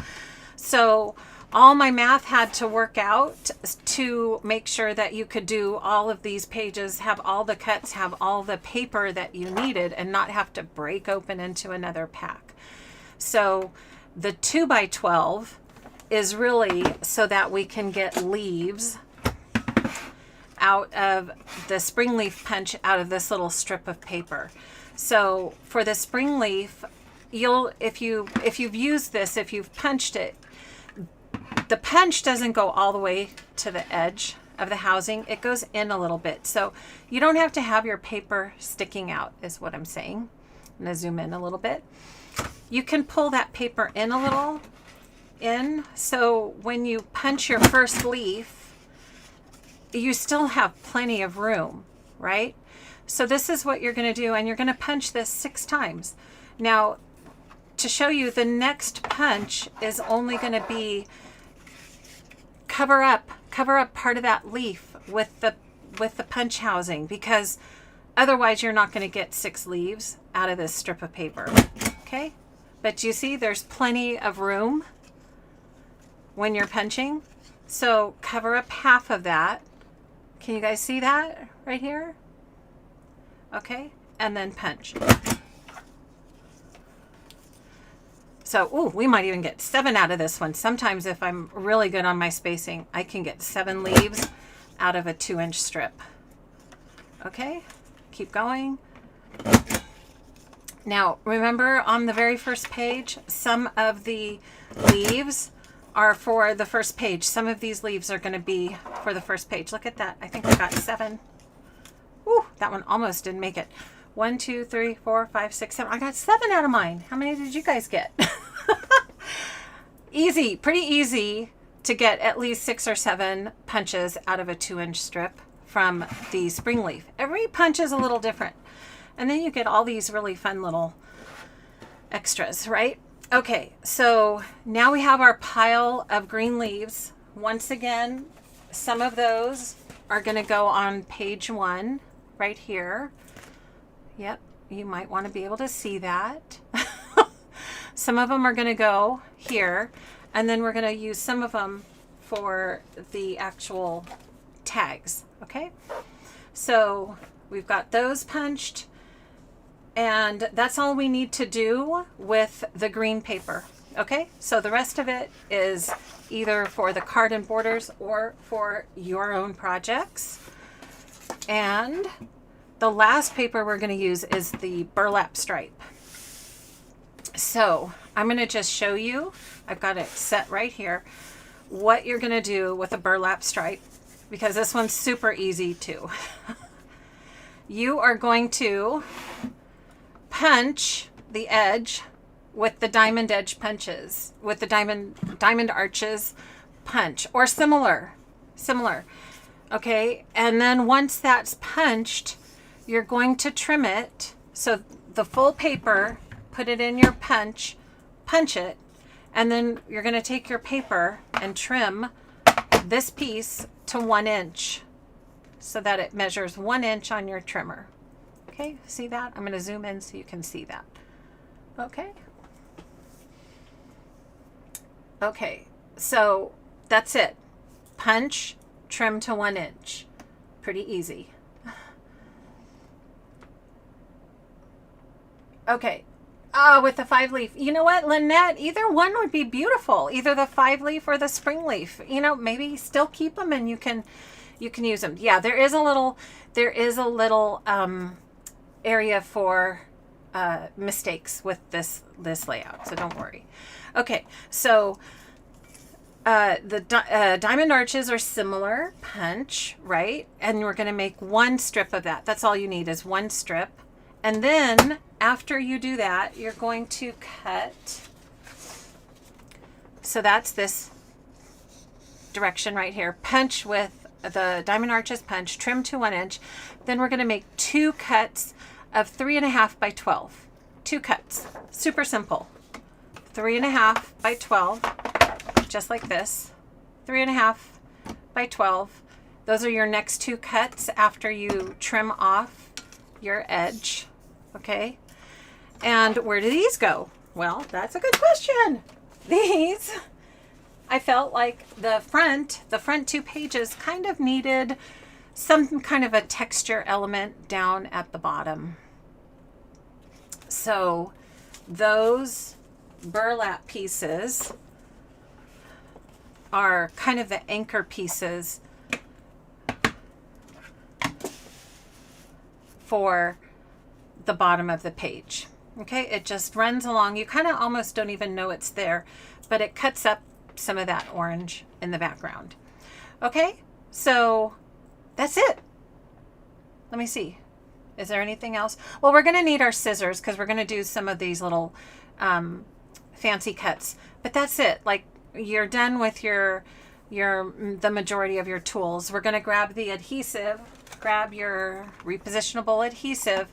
So all my math had to work out to make sure that you could do all of these pages, have all the cuts, have all the paper that you needed, and not have to break open into another pack. So the 2 by 12 is really so that we can get leaves out of the spring leaf punch out of this little strip of paper. So for the spring leaf, if you've used this, if you've punched it, the punch doesn't go all the way to the edge of the housing. It goes in a little bit. So you don't have to have your paper sticking out, is what I'm saying. I'm going to zoom in a little bit. You can pull that paper in a little in. So when you punch your first leaf, you still have plenty of room, right? So this is what you're going to do. And you're going to punch this 6 times. Now, to show you, the next punch is only going to be cover up part of that leaf with the punch housing, because otherwise you're not going to get 6 leaves out of this strip of paper. Okay. But you see, there's plenty of room when you're punching. So cover up half of that. Can you guys see that right here? Okay. And then punch. So, we might even get 7 out of this one. Sometimes if I'm really good on my spacing, I can get 7 leaves out of a 2-inch strip. Okay. Keep going. Now, remember on the very first page, some of the leaves are for the first page. Some of these leaves are going to be for the first page. Look at that. I think I got 7. Woo, that one almost didn't make it. 1, 2, 3, 4, 5, 6, 7. I got 7 out of mine. How many did you guys get? Easy, pretty easy to get at least 6 or 7 punches out of a 2-inch strip from the spring leaf. Every punch is a little different. And then you get all these really fun little extras, right? Okay, so now we have our pile of green leaves. Once again, some of those are going to go on page 1 right here. Yep, you might want to be able to see that. Some of them are going to go here, and then we're going to use some of them for the actual tags, okay? So we've got those punched. And that's all we need to do with the green paper. Okay, so the rest of it is either for the card and borders or for your own projects. And the last paper we're going to use is the burlap stripe. So I'm going to just show you, I've got it set right here, what you're going to do with a burlap stripe, because this one's super easy too. You are going to punch the edge with the diamond edge punches, with the diamond arches punch, or similar. Okay, and then once that's punched, you're going to trim it. So the full paper, put it in your punch it, and then you're going to take your paper and trim this piece to 1 inch so that it measures 1 inch on your trimmer. Okay, see that? I'm going to zoom in so you can see that. Okay, so that's it. Punch, trim to 1 inch. Pretty easy. Okay, with the 5-leaf. You know what, Lynette? Either one would be beautiful. Either the 5-leaf or the spring leaf. You know, maybe still keep them and you can use them. Yeah, there is a little area for mistakes with this layout, so don't worry. Okay, so the diamond arches are similar, punch, right? And we're going to make 1 strip of that. That's all you need is 1 strip. And then after you do that, you're going to cut. So that's this direction right here. Punch with the diamond arches punch, trim to 1 inch. Then we're going to make 2 cuts of 3.5 by 12. 2 cuts. Super simple. 3.5 by 12, just like this. 3.5 by 12. Those are your next 2 cuts after you trim off your edge. Okay. And where do these go? Well, that's a good question. These, I felt like the front 2 pages kind of needed some kind of a texture element down at the bottom. So those burlap pieces are kind of the anchor pieces for the bottom of the page. Okay, it just runs along. You kind of almost don't even know it's there, but it cuts up some of that orange in the background. Okay, so that's it. Let me see. Is there anything else? Well, we're going to need our scissors because we're going to do some of these little fancy cuts. But that's it. Like, you're done with the majority of your tools. We're going to grab the adhesive, grab your repositionable adhesive,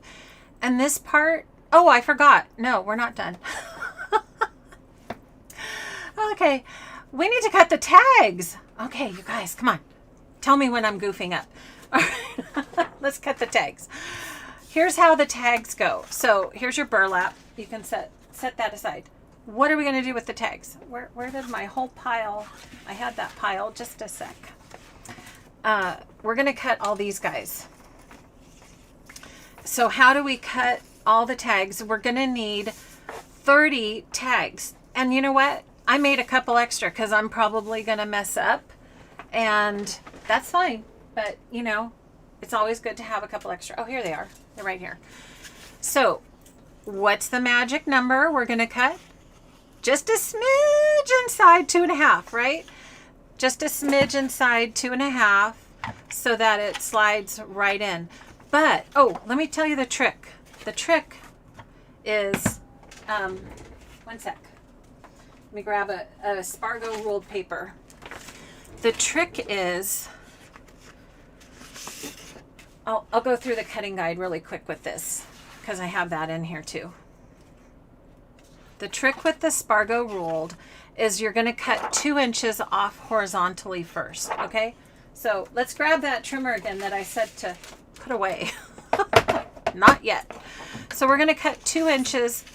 and this part, oh, I forgot. No, we're not done. Okay, we need to cut the tags. Okay, you guys, come on. Tell me when I'm goofing up. All right, let's cut the tags. Here's how the tags go. So here's your burlap. You can set that aside. What are we going to do with the tags? Where did my whole pile? I had that pile. Just a sec. We're going to cut all these guys. So how do we cut all the tags? We're going to need 30 tags. And you know what? I made a couple extra because I'm probably going to mess up. And that's fine. But, you know, it's always good to have a couple extra. Oh, here they are. They're right here. So what's the magic number we're going to cut? Just a smidge inside 2.5, right? Just a smidge inside 2.5 so that it slides right in. But, oh, let me tell you the trick. The trick is, one sec. Let me grab a Spargo ruled paper. The trick is, I'll go through the cutting guide really quick with this because I have that in here too. The trick with the Spargo ruled is you're going to cut 2 inches off horizontally first, okay? So let's grab that trimmer again that I said to put away. Not yet. So we're going to cut 2 inches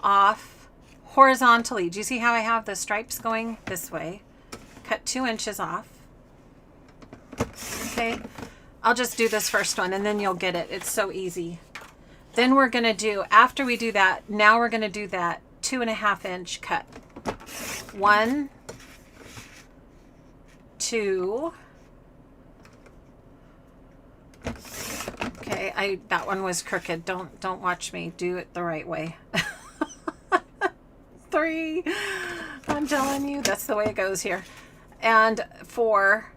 off horizontally. Do you see how I have the stripes going this way? Cut 2 inches off. Okay. I'll just do this first one and then you'll get it. It's so easy. Then we're going to do, after we do that, now we're going to do that 2.5 inch cut. 1, 2. Okay, that one was crooked. Don't watch me do it the right way. 3. I'm telling you, that's the way it goes here. And 4.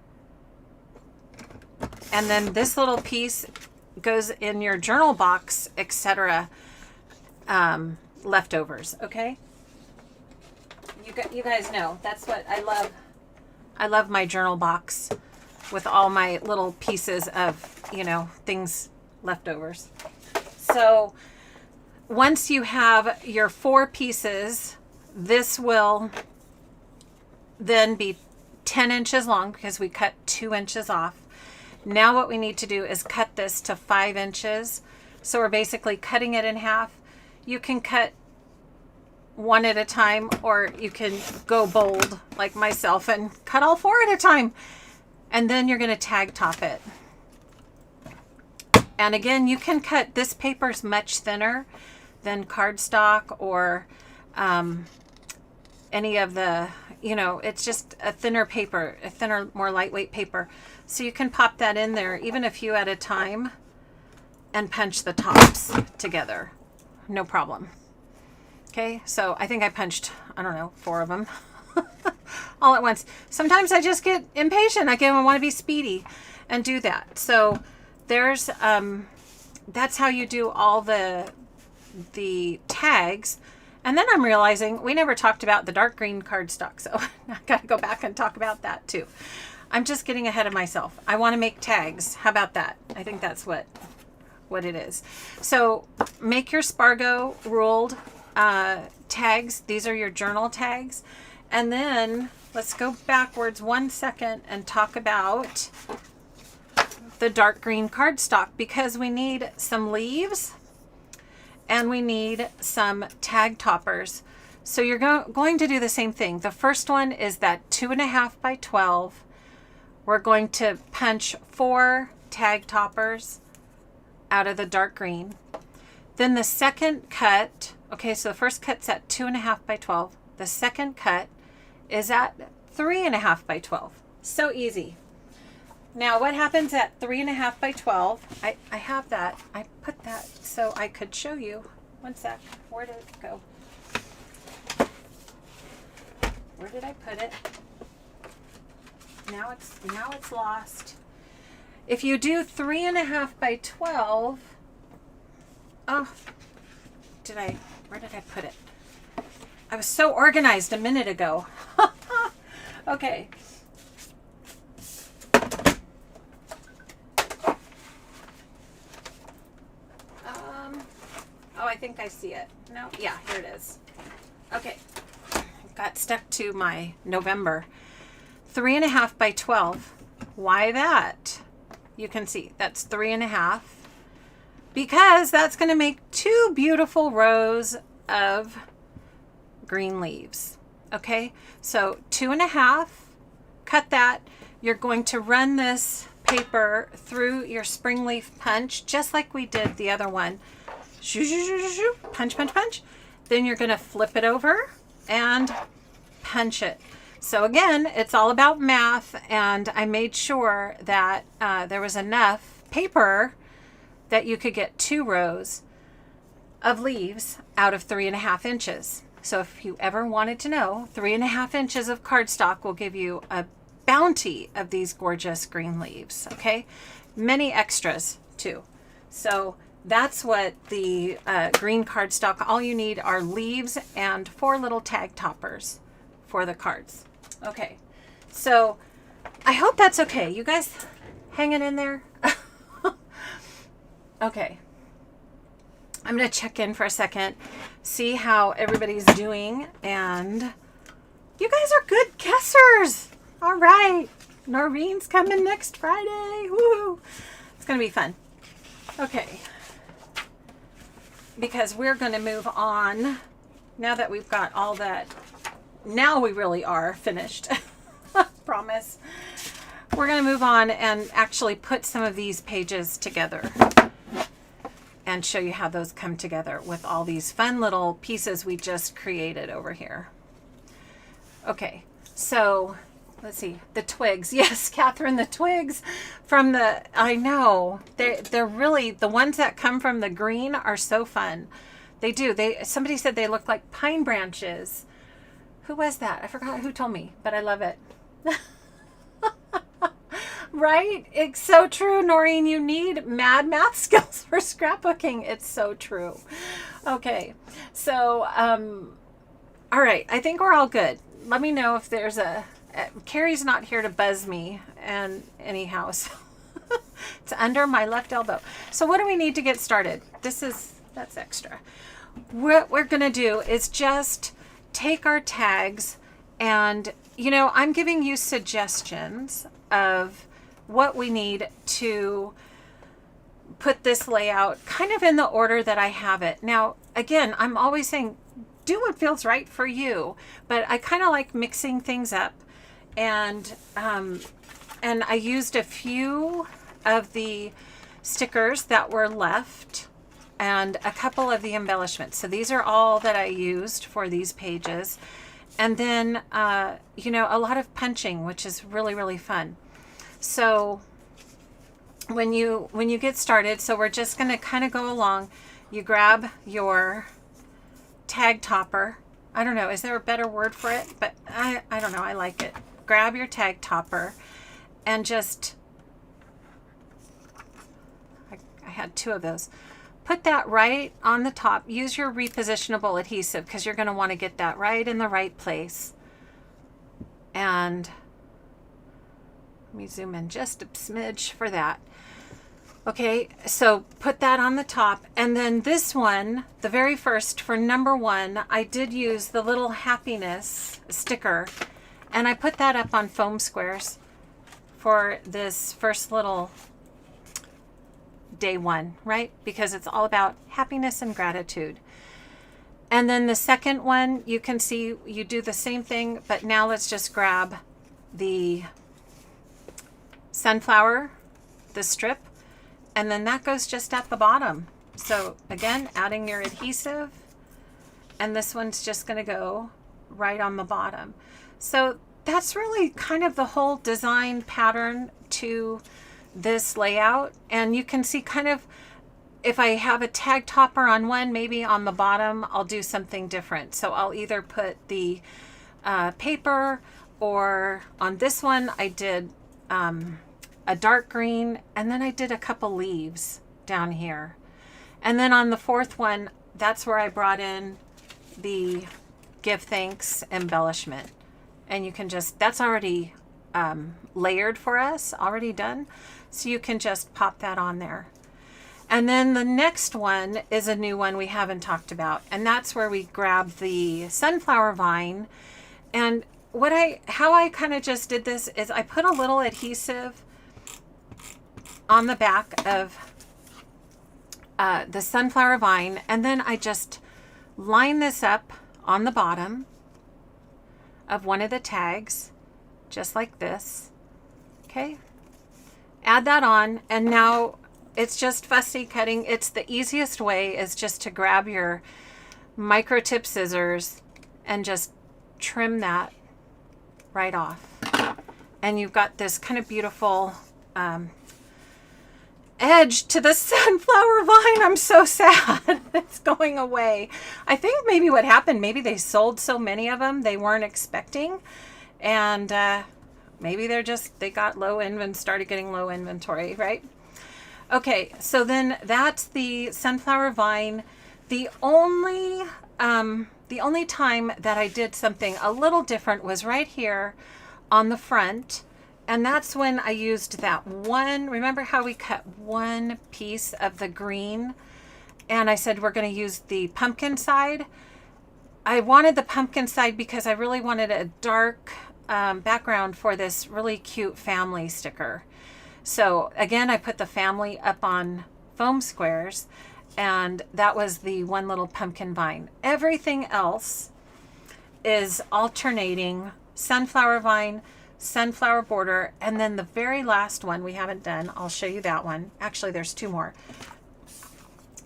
And then this little piece goes in your journal box, etc. Leftovers, okay? You guys know that's what I love. I love my journal box with all my little pieces of, you know, things leftovers. So once you have your 4 pieces, this will then be 10 inches long because we cut 2 inches off. Now what we need to do is cut this to 5 inches. So we're basically cutting it in half. You can cut one at a time, or you can go bold like myself and cut all 4 at a time. And then you're going to tag top it. And again, you can cut, this paper's much thinner than cardstock or any of the, you know, it's just a thinner paper, a thinner, more lightweight paper. So you can pop that in there, even a few at a time, and punch the tops together. No problem. Okay, so I think I punched, I don't know, 4 of them all at once. Sometimes I just get impatient. I want to be speedy and do that. So there's, that's how you do all the tags. And then I'm realizing we never talked about the dark green cardstock. So I got to go back and talk about that too. I'm just getting ahead of myself. I want to make tags. How about that? I think that's what it is. So make your Spargo ruled tags. These are your journal tags. And then let's go backwards 1 second and talk about the dark green cardstock, because we need some leaves and we need some tag toppers. So you're going to do the same thing. The first one is that 2.5 by 12. We're going to punch 4 tag toppers out of the dark green. Then the second cut, okay, so the first cut's at 2.5 by 12. The second cut is at 3.5 by 12. So easy. Now what happens at 3.5 by 12? I have that. I put that so I could show you. One sec. Where did it go? Where did I put it? Now it's lost. If you do 3.5 by 12, oh, where did I put it? I was so organized a minute ago. Okay. Oh, I think I see it. No, yeah, here it is. Okay. Got stuck to my November. 3.5 by 12. Why that? You can see that's 3.5, because that's going to make 2 beautiful rows of green leaves. Okay, so 2.5, cut that. You're going to run this paper through your spring leaf punch, just like we did the other one. Shoo, shoo, shoo, shoo, shoo. Punch, punch, punch. Then you're going to flip it over and punch it. So again, it's all about math, and I made sure that there was enough paper that you could get 2 rows of leaves out of 3.5 inches. So if you ever wanted to know, 3.5 inches of cardstock will give you a bounty of these gorgeous green leaves. Okay, many extras too. So that's what the green cardstock, all you need are leaves and 4 little tag toppers for the cards. Okay, so I hope that's okay. You guys hanging in there? Okay. I'm going to check in for a second, see how everybody's doing, and you guys are good guessers. All right. Noreen's coming next Friday. Woo! It's going to be fun. Okay. Because we're going to move on now that we've got all that. Now we really are finished. Promise. We're going to move on and actually put some of these pages together and show you how those come together with all these fun little pieces we just created over here. Okay, so let's see, the twigs. Yes, Catherine, the twigs from the, I know, they're really, the ones that come from the green are so fun. They do. Somebody said they look like pine branches. Who was that? I forgot who told me, but I love it. Right? It's so true, Noreen. You need mad math skills for scrapbooking. It's so true. Okay, so all right, I think we're all good. Let me know if there's Carrie's not here to buzz me, and anyhow, so it's under my left elbow. So what do we need to get started? That's extra. What we're gonna do is just take our tags, and I'm giving you suggestions of what we need to put this layout kind of in the order that I have it. Now, again, I'm always saying do what feels right for you, but I kind of like mixing things up, and I used a few of the stickers that were left and a couple of the embellishments. So these are all that I used for these pages. And then, a lot of punching, which is really, really fun. So when you get started, so we're just going to kind of go along. You grab your tag topper. I don't know, is there a better word for it? But I don't know, I like it. Grab your tag topper and just, I had two of those. Put that right on the top. Use your repositionable adhesive because you're going to want to get that right in the right place. And let me zoom in just a smidge for that. Okay, so put that on the top. And then this one, the very first, for number 1, I did use the little happiness sticker. And I put that up on foam squares for this first little day 1, right? Because it's all about happiness and gratitude. And then the second one, you can see you do the same thing, but now let's just grab the sunflower, the strip, and then that goes just at the bottom. So again, adding your adhesive, and this one's just going to go right on the bottom. So that's really kind of the whole design pattern to this layout. And you can see kind of, if I have a tag topper on one, maybe on the bottom I'll do something different. So I'll either put the paper, or on this one I did a dark green, and then I did a couple leaves down here. And then on the fourth one, that's where I brought in the give thanks embellishment. And you can just, that's already layered for us, already done. So you can just pop that on there. And then the next one is a new one we haven't talked about. And that's where we grab the sunflower vine. And how I kind of just did this is I put a little adhesive on the back of the sunflower vine. And then I just line this up on the bottom of one of the tags, just like this. Okay. Add that on, and now it's just fussy cutting. It's the easiest way is just to grab your micro tip scissors and just trim that right off. And you've got this kind of beautiful edge to the sunflower vine. I'm so sad it's going away. I think maybe what happened, maybe they sold so many of them they weren't expecting, and maybe they got low started getting low inventory, right? Okay, so then that's the sunflower vine. The only time that I did something a little different was right here on the front. And that's when I used that one. Remember how we cut one piece of the green? And I said we're going to use the pumpkin side. I wanted the pumpkin side because I really wanted a dark background for this really cute family sticker. So again, I put the family up on foam squares, and that was the one little pumpkin vine. Everything else is alternating sunflower vine, sunflower border, and then the very last one we haven't done, I'll show you that one. Actually, there's two more.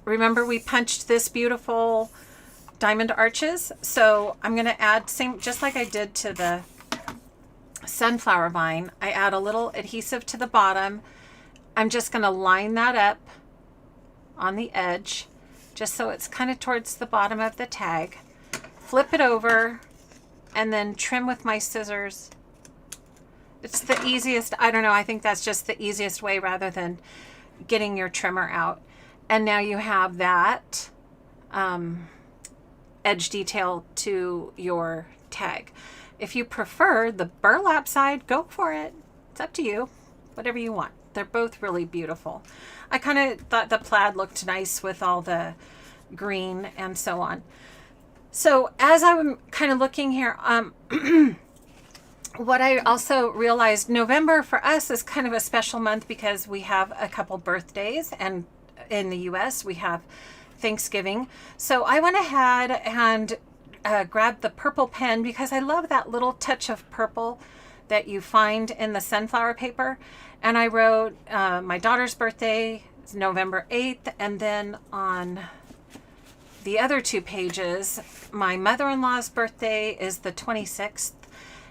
Remember we punched this beautiful diamond arches. So I'm going to add, same, just like I did to the sunflower vine, I add a little adhesive to the bottom. I'm just going to line that up on the edge, just so it's kind of towards the bottom of the tag. Flip it over and then trim with my scissors. It's the easiest, I don't know, I think that's just the easiest way rather than getting your trimmer out. And now you have that edge detail to your tag. If you prefer the burlap side, go for it. It's up to you, whatever you want. They're both really beautiful. I kind of thought the plaid looked nice with all the green and so on. So as I'm kind of looking here, what I also realized, November for us is kind of a special month because we have a couple birthdays, and in the US we have Thanksgiving. So I went ahead and grabbed the purple pen because I love that little touch of purple that you find in the sunflower paper. And I wrote my daughter's birthday is November 8th, and then on the other 2 pages, my mother-in-law's birthday is the 26th,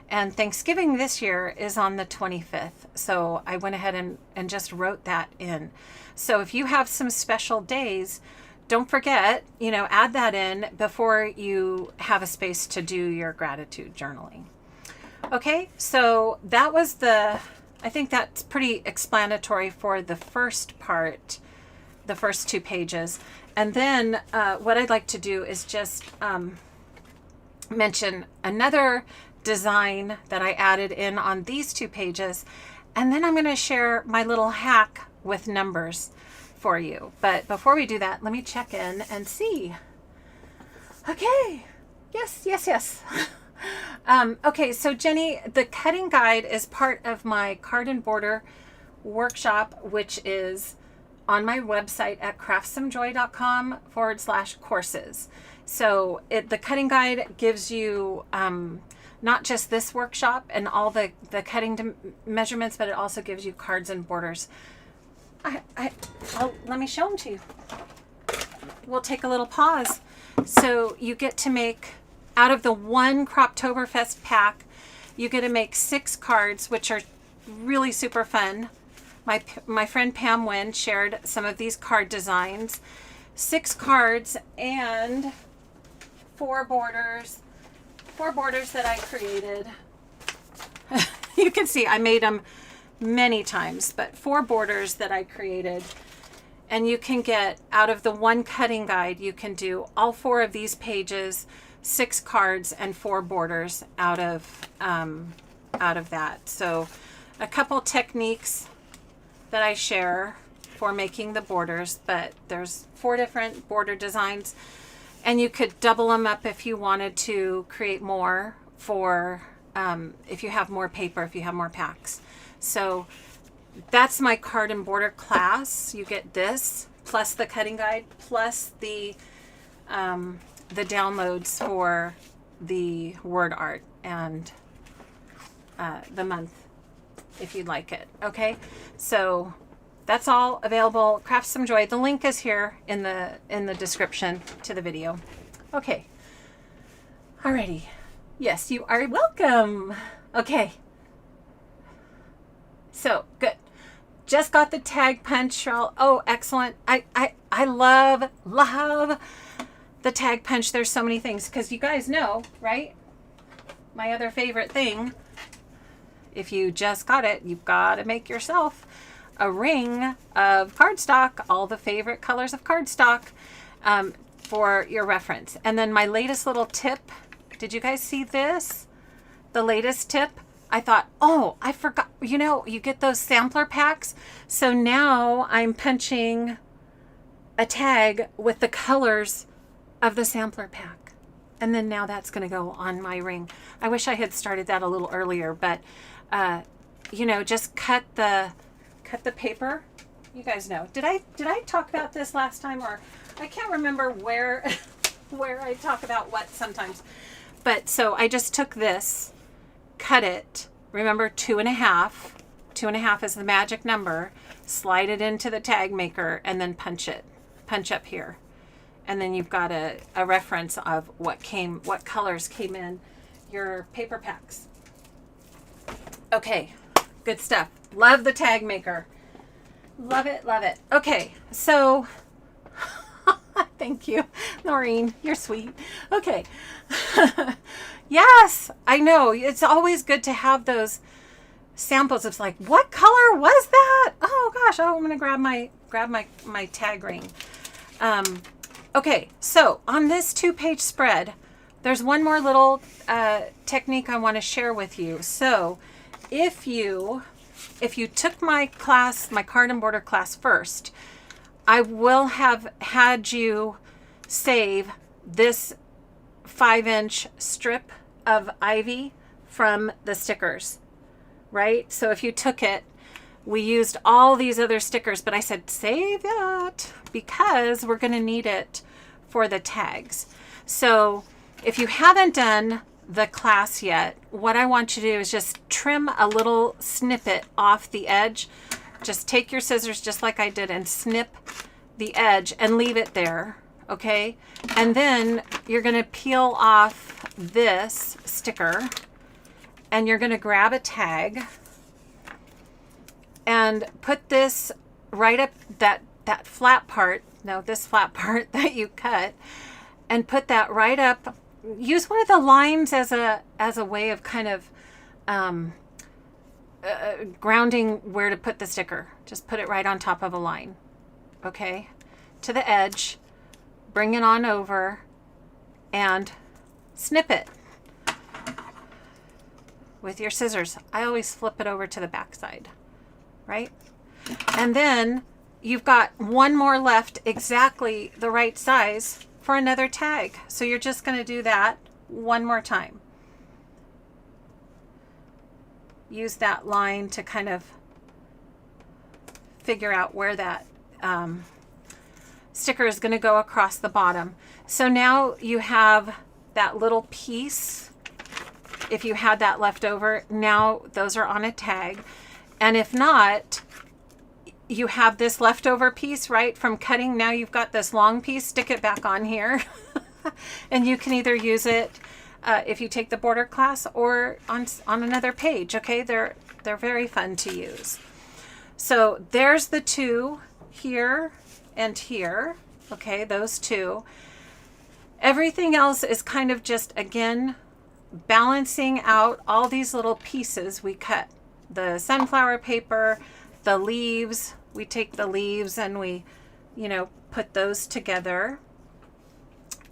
and Thanksgiving this year is on the 25th. So I went ahead and just wrote that in. So if you have some special days, don't forget, add that in before you have a space to do your gratitude journaling. Okay, so that was I think that's pretty explanatory for the first part, the first 2 pages. And then what I'd like to do is just mention another design that I added in on these 2 pages. And then I'm going to share my little hack with numbers for you. But before we do that, let me check in and see. Okay. Yes. Okay, so Jenny, the cutting guide is part of my card and border workshop, which is on my website at craftssomejoy.com/courses. So the cutting guide gives you not just this workshop and all the cutting measurements, but it also gives you cards and borders. Let me show them to you. We'll take a little pause. So you get to make, out of the one Croptoberfest pack, you get to make 6 cards, which are really super fun. My friend Pam Wynn shared some of these card designs. 6 cards and 4 borders. 4 borders that I created. You can see I made them many times, but 4 borders that I created. And you can get, out of the one cutting guide, you can do all 4 of these pages, 6 cards and 4 borders out of that. So a couple techniques that I share for making the borders, but there's 4 different border designs, and you could double them up if you wanted to create more for if you have more paper, if you have more packs. So that's my card and border class. You get this plus the cutting guide plus the downloads for the word art and the month if you'd like it. Okay, so that's all available. Craft Some Joy. The link is here in the description to the video. Okay. Alrighty. Yes, you are welcome. Okay. So good. Just got the tag punch, Cheryl. Oh, excellent. I love the tag punch. There's so many things because you guys know, right? My other favorite thing. If you just got it, you've got to make yourself a ring of cardstock, all the favorite colors of cardstock for your reference. And then my latest little tip, did you guys see this? The latest tip, I thought, oh, I forgot, you get those sampler packs. So now I'm punching a tag with the colors of the sampler pack. And then now that's going to go on my ring. I wish I had started that a little earlier, but just cut the paper. You guys know. Did I talk about this last time, or I can't remember where I talk about what sometimes. But so I just took this, cut it. Remember 2.5. 2.5 is the magic number. Slide it into the tag maker and then punch it. Punch up here. And then you've got a reference of what colors came in your paper packs. Okay, good stuff. Love the tag maker. Love it, love it. Okay, so thank you, Noreen. You're sweet. Okay. Yes, I know. It's always good to have those samples of like, what color was that? Oh gosh, I'm gonna grab my tag ring. Okay, so on this 2-page spread, there's one more little technique I want to share with you. So if you took my class, my card and border class first, I will have had you save this 5-inch strip of ivy from the stickers, right? So if you took it, we used all these other stickers, but I said, save that because we're going to need it for the tags. So if you haven't done the class yet, what I want you to do is just trim a little snippet off the edge. Just take your scissors just like I did and snip the edge and leave it there. Okay. And then you're going to peel off this sticker and you're going to grab a tag and put this right up that flat part, this flat part that you cut, and put that right up. Use one of the lines as a way of kind of grounding where to put the sticker. Just put it right on top of a line, okay, to the edge, bring it on over, and snip it with your scissors. I always flip it over to the back side. Right? And then you've got one more left exactly the right size for another tag. So you're just going to do that one more time. Use that line to kind of figure out where that sticker is going to go across the bottom. So now you have that little piece. If you had that left over, now those are on a tag. And if not, you have this leftover piece, right, from cutting. Now you've got this long piece, stick it back on here. And you can either use it if you take the border class or on another page, okay? They're very fun to use. So there's the two here and here, okay, those two. Everything else is kind of just, again, balancing out all these little pieces we cut. The sunflower paper, the leaves, we take the leaves and we, put those together.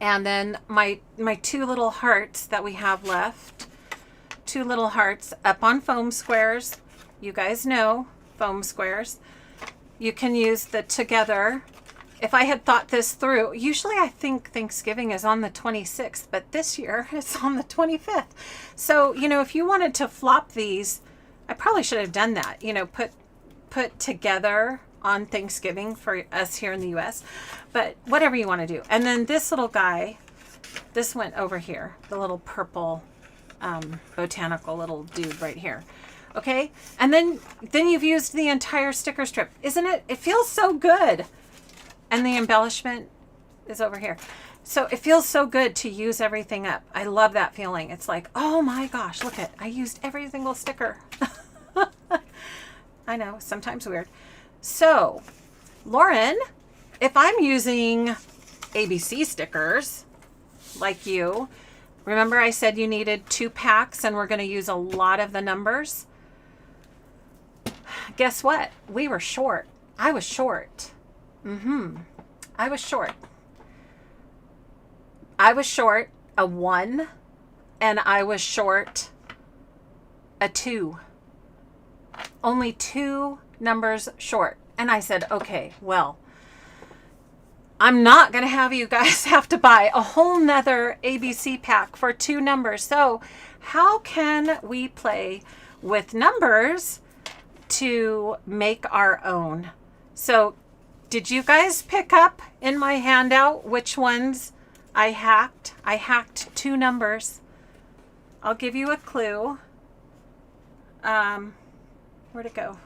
And then my two little hearts that we have left, two little hearts up on foam squares. You guys know foam squares. You can use the together. If I had thought this through, usually I think Thanksgiving is on the 26th, but this year it's on the 25th. So, if you wanted to flop these, I probably should have done that, put together on Thanksgiving for us here in the US, but whatever you want to do. And then this little guy, this went over here, the little purple botanical little dude right here. Okay. And then you've used the entire sticker strip, isn't it? It feels so good. And the embellishment is over here. So it feels so good to use everything up. I love that feeling. It's like, oh my gosh, look I used every single sticker. I know, sometimes weird. So, Lauren, if I'm using ABC stickers like you, remember I said you needed 2 packs and we're going to use a lot of the numbers? Guess what? We were short. I was short. I was short. I was short a 1 and I was short a 2. Only 2 numbers short. And I said, okay, well, I'm not going to have you guys have to buy a whole nother ABC pack for 2 numbers. So how can we play with numbers to make our own? So did you guys pick up in my handout which ones I hacked? I hacked 2 numbers. I'll give you a clue. Where'd it go?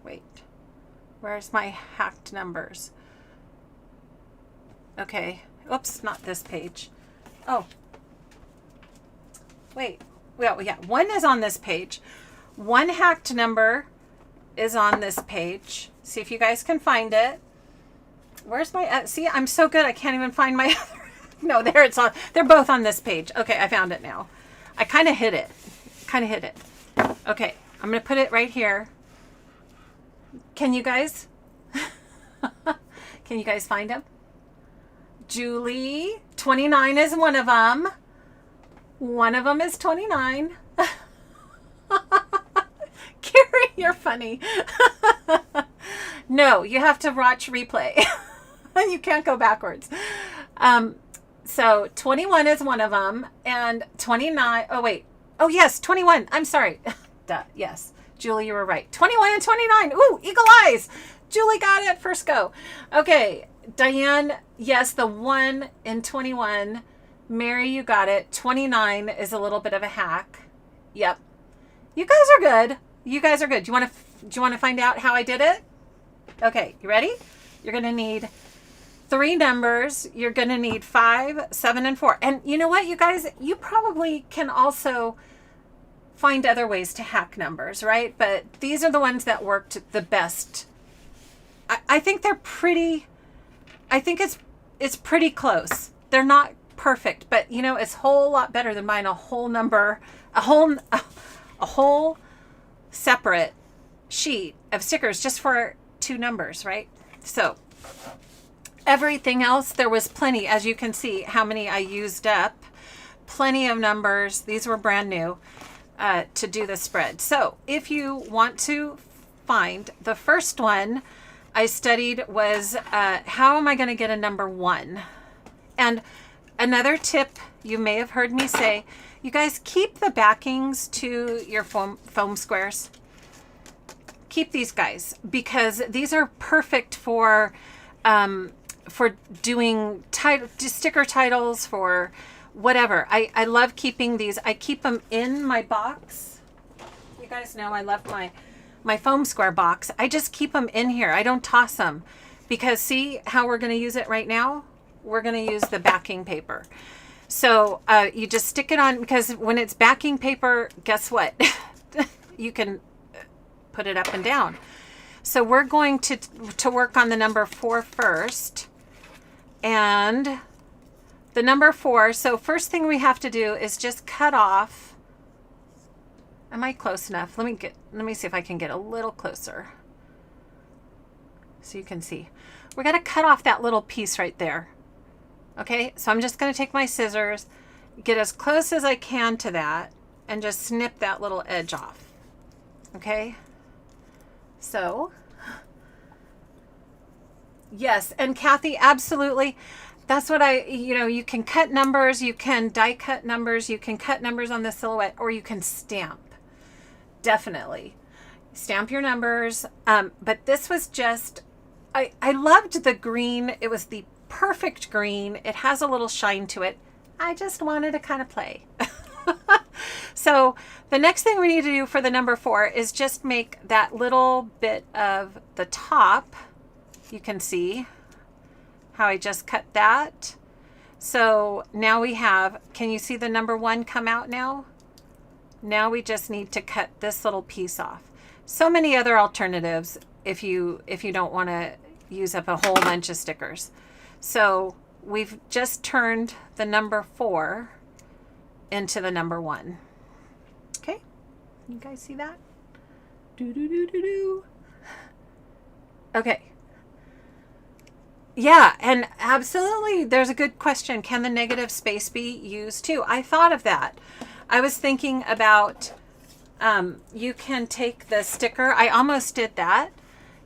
Wait, where's my hacked numbers? Okay. Oops, not this page. Oh. Wait. Well, yeah, one is on this page. One hacked number is on this page. See if you guys can find it. Where's my, see, I'm so good I can't even find my other. No, there it's on. They're both on this page. Okay, I found it now. I kind of hid it. Okay, I'm going to put it right here. Can you guys? Can you guys find them? Julie, 29 is one of them. One of them is 29. Carrie, you're funny. No, you have to watch replay. You can't go backwards. So 21 is one of them, and 29. Oh, wait. Oh, yes, 21. I'm sorry. Duh, yes. Julie, you were right. 21 and 29. Ooh, eagle eyes. Julie got it first go. Okay. Diane, yes, the 1 in 21. Mary, you got it. 29 is a little bit of a hack. Yep. You guys are good. You guys are good. Do you want to find out how I did it? Okay, you ready? You're going to need 3 numbers. You're going to need 5, 7, and 4. And you know what, you guys? You probably can also find other ways to hack numbers, right? But these are the ones that worked the best. I think they're pretty, I think it's pretty close. They're not perfect, but you know, it's a whole lot better than mine. A whole separate sheet of stickers just for 2 numbers, right? So everything else, there was plenty, as you can see how many I used up. Plenty of numbers. These were brand new to do the spread. So if you want to find, the first one I studied was how am I going to get a number 1? And another tip you may have heard me say, you guys keep the backings to your foam squares. Keep these guys because these are perfect for doing sticker titles, for whatever. I love keeping these. I keep them in my box. You guys know I love my foam square box. I just keep them in here. I don't toss them because see how we're going to use it right now? We're going to use the backing paper. So you just stick it on, because when it's backing paper, guess what? You can put it up and down. So we're going to work on the number 4 first. And the number 4, so first thing we have to do is just cut off. Am I close enough? Let me see if I can get a little closer so you can see. We're going to cut off that little piece right there. Okay, so I'm just going to take my scissors, get as close as I can to that, and just snip that little edge off. Okay, so yes, and Kathy, absolutely. That's what you can cut numbers, you can die cut numbers, you can cut numbers on the silhouette, or you can stamp. Definitely stamp your numbers. But this was just, I loved the green. It was the perfect green. It has a little shine to it. I just wanted to kind of play. So the next thing we need to do for the number 4 is just make that little bit of the top. You can see how I just cut that. So now we have, can you see the number 1 come out now? Now we just need to cut this little piece off. So many other alternatives if you don't want to use up a whole bunch of stickers. So we've just turned the number 4 into the number 1. Okay, you guys see that? Okay. Yeah, and absolutely, there's a good question. Can the negative space be used too? I thought of that. I was thinking about, you can take the sticker. I almost did that.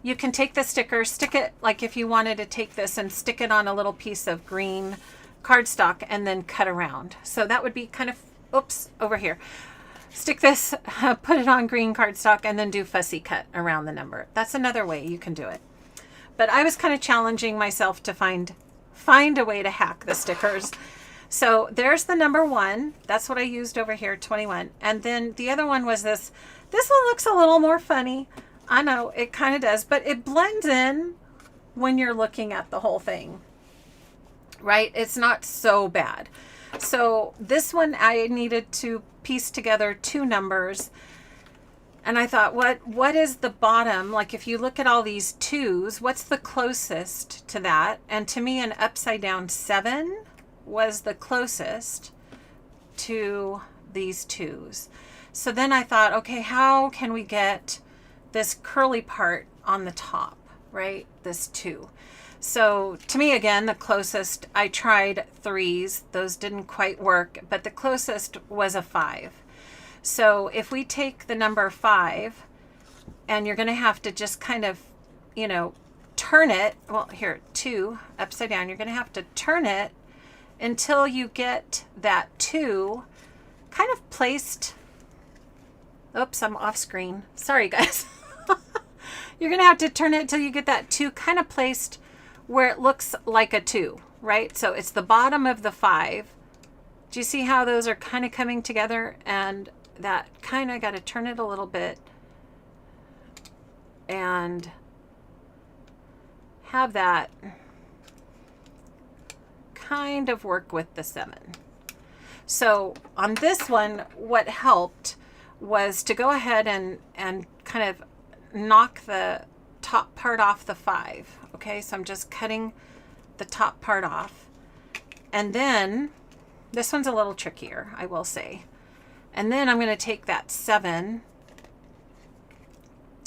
You can take the sticker, stick it, like if you wanted to take this and stick it on a little piece of green cardstock and then cut around. So that would be kind of, oops, over here. Stick this, put it on green cardstock and then do fussy cut around the number. That's another way you can do it. But I was kind of challenging myself to find a way to hack the stickers. So there's the number 1. That's what I used over here, 21. And then the other one was this. This one looks a little more funny. I know it kind of does, but it blends in when you're looking at the whole thing. right? It's not so bad. So this one, I needed to piece together two numbers. And I thought, what is the bottom? Like if you look at all these twos, what's the closest to that? And to me, an upside down 7 was the closest to these twos. So then I thought, okay, how can we get this curly part on the top, right? This 2. So to me, again, the closest, I tried 3s. Those didn't quite work, but the closest was a 5. So if we take the number 5, and you're going to have to just kind of, turn it. Well, here, 2 upside down. You're going to have to turn it until you get that 2 kind of placed. Oops, I'm off screen. Sorry, guys. You're going to have to turn it until you get that 2 kind of placed where it looks like a 2, right? So it's the bottom of the 5. Do you see how those are kind of coming together? And that kind of got to turn it a little bit and have that kind of work with the 7. So on this one, what helped was to go ahead and kind of knock the top part off the 5. Okay, so I'm just cutting the top part off. And then this one's a little trickier, I will say. And then I'm going to take that 7.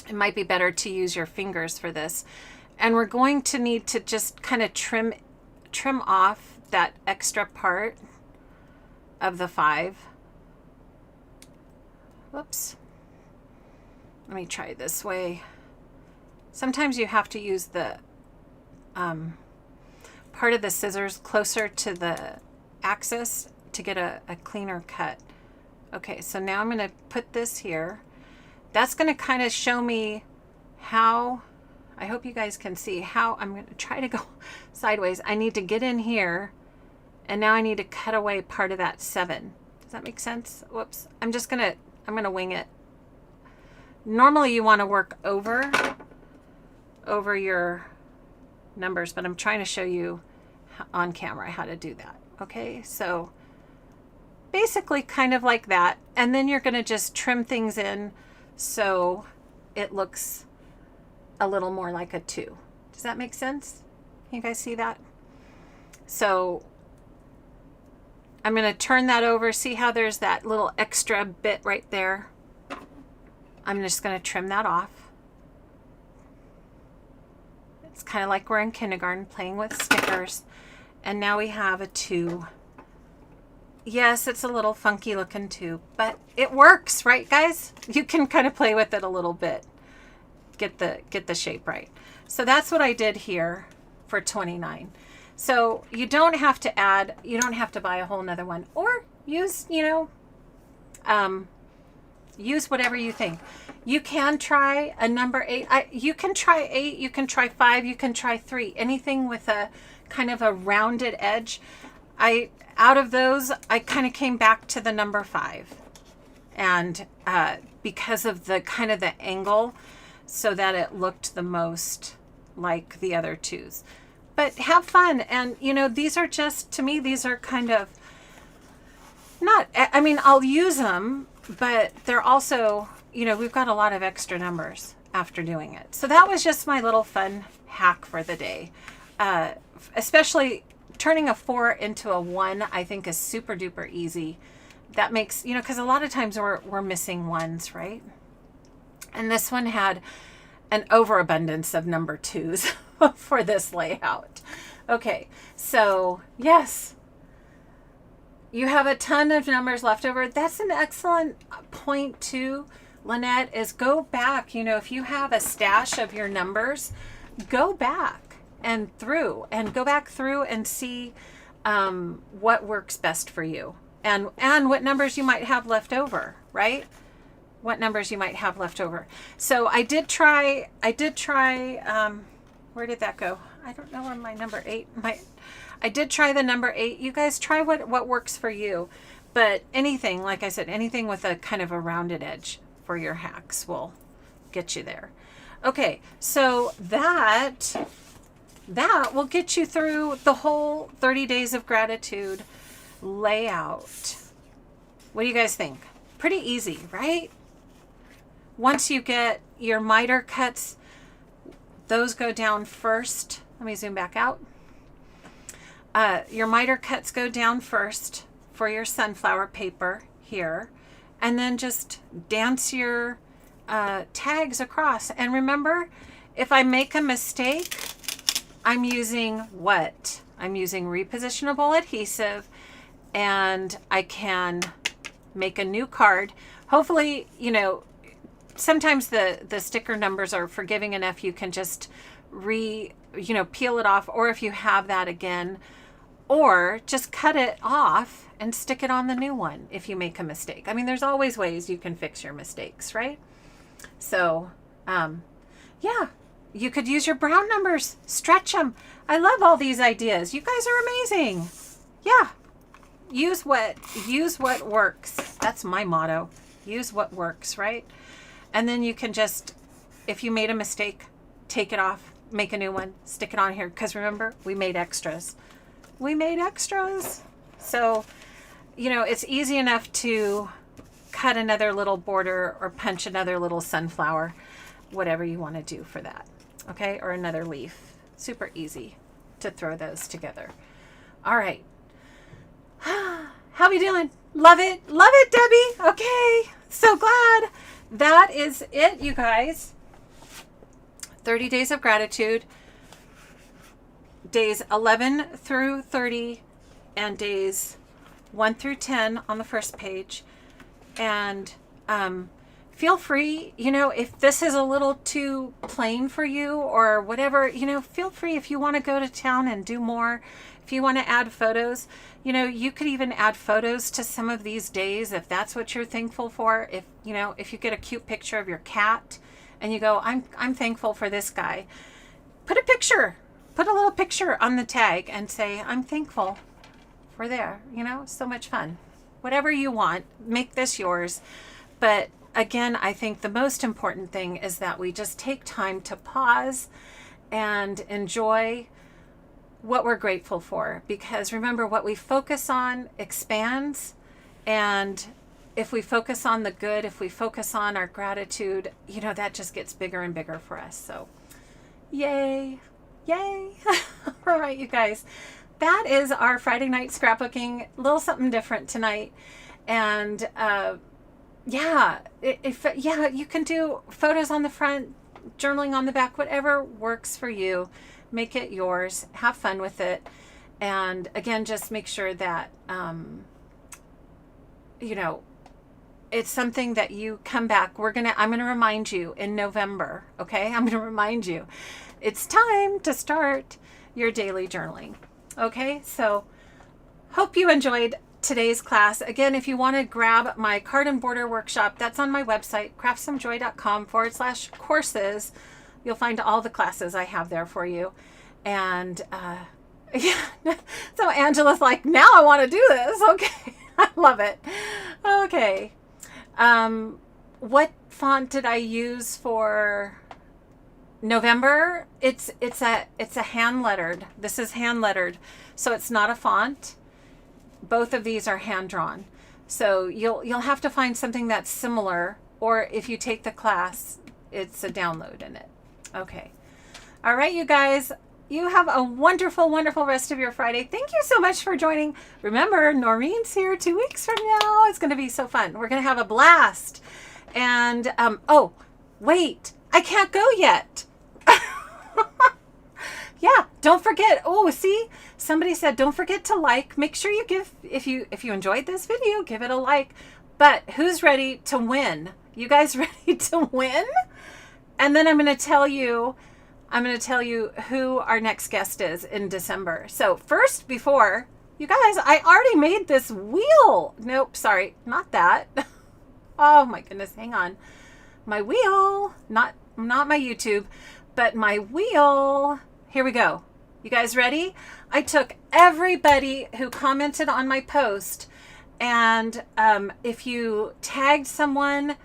It might be better to use your fingers for this. And we're going to need to just kind of trim off that extra part of the 5. Whoops. Let me try this way. Sometimes you have to use the part of the scissors closer to the axis to get a cleaner cut. Okay, so now I'm going to put this here. That's going to kind of show me how, I hope you guys can see how I'm going to try to go sideways. I need to get in here, and now I need to cut away part of that 7. Does that make sense? Whoops. I'm going to wing it. Normally you want to work over your numbers, but I'm trying to show you on camera how to do that. Okay, so basically kind of like that, and then you're going to just trim things in so it looks a little more like a 2. Does that make sense? Can you guys see that? So I'm going to turn that over. See how there's that little extra bit right there? I'm just going to trim that off. It's kind of like we're in kindergarten playing with stickers. And now we have a 2. Yes, it's a little funky looking 2, but it works, right, guys? You can kind of play with it a little bit. Get the shape right. So that's what I did here for 29. So you don't have to add, you don't have to buy a whole nother one, or use, use whatever you think. You can try a number 8. You can try 8, you can try 5, you can try 3. Anything with a kind of a rounded edge. Out of those, I kind of came back to the number 5. And because of the kind of the angle, so that it looked the most like the other 2s. But have fun. And, these are just, to me, these are kind of not, I'll use them, but they're also, we've got a lot of extra numbers after doing it. So that was just my little fun hack for the day. Especially turning a 4 into a 1, I think is super duper easy. That makes, because a lot of times we're missing 1s, right? And this one had an overabundance of number 2s for this layout. Okay, so yes, you have a ton of numbers left over. That's an excellent point too, Lynette, is go back. If you have a stash of your numbers, go back go back through and see what works best for you and what numbers you might have left over, right? What numbers you might have left over. So I did try, where did that go? I don't know where my number 8 I did try the number 8. You guys try what works for you. But anything, like I said, anything with a kind of a rounded edge for your hacks will get you there. Okay, so that that will get you through the whole 30 days of gratitude layout. What do you guys think? Pretty easy, right? Once you get your miter cuts, those go down first. Let me zoom back out. Your miter cuts go down first for your sunflower paper here, and then just dance your tags across. And remember, if I make a mistake, I'm using what? I'm using repositionable adhesive, and I can make a new card. Hopefully, you know, sometimes the sticker numbers are forgiving enough you can just peel it off, or if you have that again, or just cut it off and stick it on the new one if you make a mistake. I mean, there's always ways you can fix your mistakes, right? So, yeah, you could use your brown numbers, stretch them. I love all these ideas. You guys are amazing. Yeah. Use what works. That's my motto. Use what works, right? And then you can just, if you made a mistake, take it off, make a new one, stick it on here. Because remember, we made extras. We made extras. So, you know, it's easy enough to cut another little border or punch another little sunflower, whatever you want to do for that. Okay, or another leaf. Super easy to throw those together. All right. How we doing? Love it. Love it, Debbie. Okay. So glad. That is it, you guys. 30 days of gratitude. Days 11 through 30 and days 1 through 10 on the first page. And feel free, you know, if this is a little too plain for you or whatever, you know, feel free if you want to go to town and do more. If you want to add photos, you know, you could even add photos to some of these days if that's what you're thankful for. If, you know, if you get a cute picture of your cat and you go, I'm thankful for this guy, put a little picture on the tag and say, I'm thankful for there, you know, so much fun. Whatever you want, make this yours. But again, I think the most important thing is that we just take time to pause and enjoy what we're grateful for, because remember, what we focus on expands, and if we focus on the good, if we focus on our gratitude, you know, that just gets bigger and bigger for us. So yay. All right, you guys, that is our Friday night scrapbooking, a little something different tonight. And you can do photos on the front, journaling on the back, whatever works for you. Make it yours. Have fun with it. And again, just make sure that, you know, it's something that you come back. I'm going to remind you in November. Okay. I'm going to remind you it's time to start your daily journaling. Okay. So hope you enjoyed today's class. Again, if you want to grab my card and border workshop, that's on my website, craftsomejoy.com/courses. You'll find all the classes I have there for you. And yeah, so Angela's like, now I want to do this. Okay. I love it. Okay. What font did I use for November? It's a hand lettered. This is hand lettered. So it's not a font. Both of these are hand drawn. So you'll have to find something that's similar, or if you take the class, it's a download in it. Okay. All right, you guys, you have a wonderful, wonderful rest of your Friday. Thank you so much for joining. Remember, Noreen's here 2 weeks from now. It's going to be so fun. We're going to have a blast. And, oh, wait, I can't go yet. Yeah, don't forget. Oh, see, somebody said, don't forget to like. Make sure you give, if you enjoyed this video, give it a like. But who's ready to win? You guys ready to win? And then I'm going to tell you who our next guest is in December. So first, before you guys, I already made this wheel. Nope, sorry, not that. Oh my goodness, hang on. My wheel, not my YouTube, but my wheel. Here we go. You guys ready? I took everybody who commented on my post, and if you tagged someone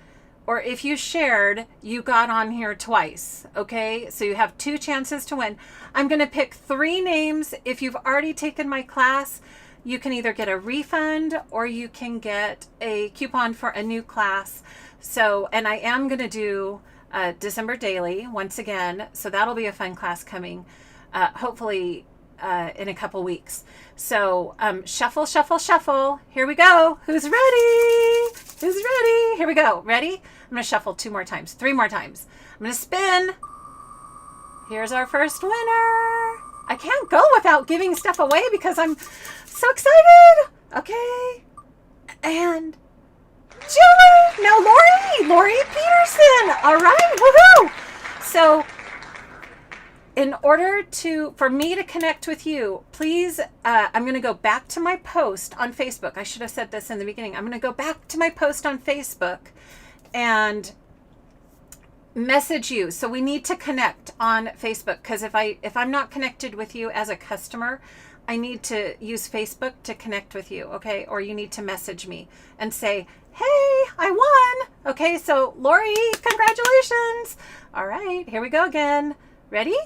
or if you shared, you got on here twice. Okay, so you have 2 chances to win. I'm going to pick 3 names. If you've already taken my class, you can either get a refund or you can get a coupon for a new class. So, and I am going to do December daily once again. So that'll be a fun class coming, hopefully in a couple weeks. So shuffle, shuffle, shuffle. Here we go. Who's ready? Who's ready? Here we go. Ready? I'm going to shuffle 2 more times, 3 more times. I'm going to spin. Here's our first winner. I can't go without giving stuff away because I'm so excited. Okay. And Julie. Now Lori Peterson. All right. Woohoo. So in order for me to connect with you, please, I'm going to go back to my post on Facebook. I should have said this in the beginning. I'm going to go back to my post on Facebook and message you. So we need to connect on Facebook, because if I'm not connected with you as a customer, I need to use Facebook to connect with you. Okay. Or you need to message me and say, hey, I won. Okay. So Lori, congratulations. All right, here we go again. Ready?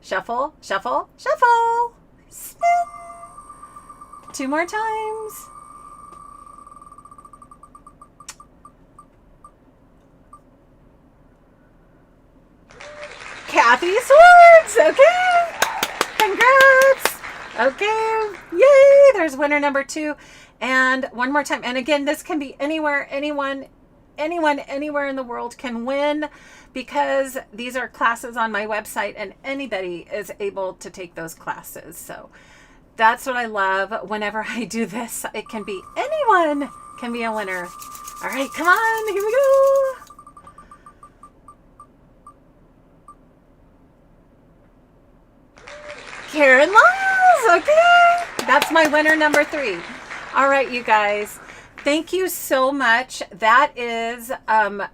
Shuffle, shuffle, shuffle. Spin. 2 more times. Kathy Swords. Okay. Congrats. Okay. Yay. There's winner number 2. And one more time. And again, this can be anywhere, anyone, anywhere in the world can win, because these are classes on my website and anybody is able to take those classes. So that's what I love. Whenever I do this, it can be anyone can be a winner. All right, come on, here we go. Karen Lyles, okay. That's my winner number 3. All right, you guys. Thank you so much. That is,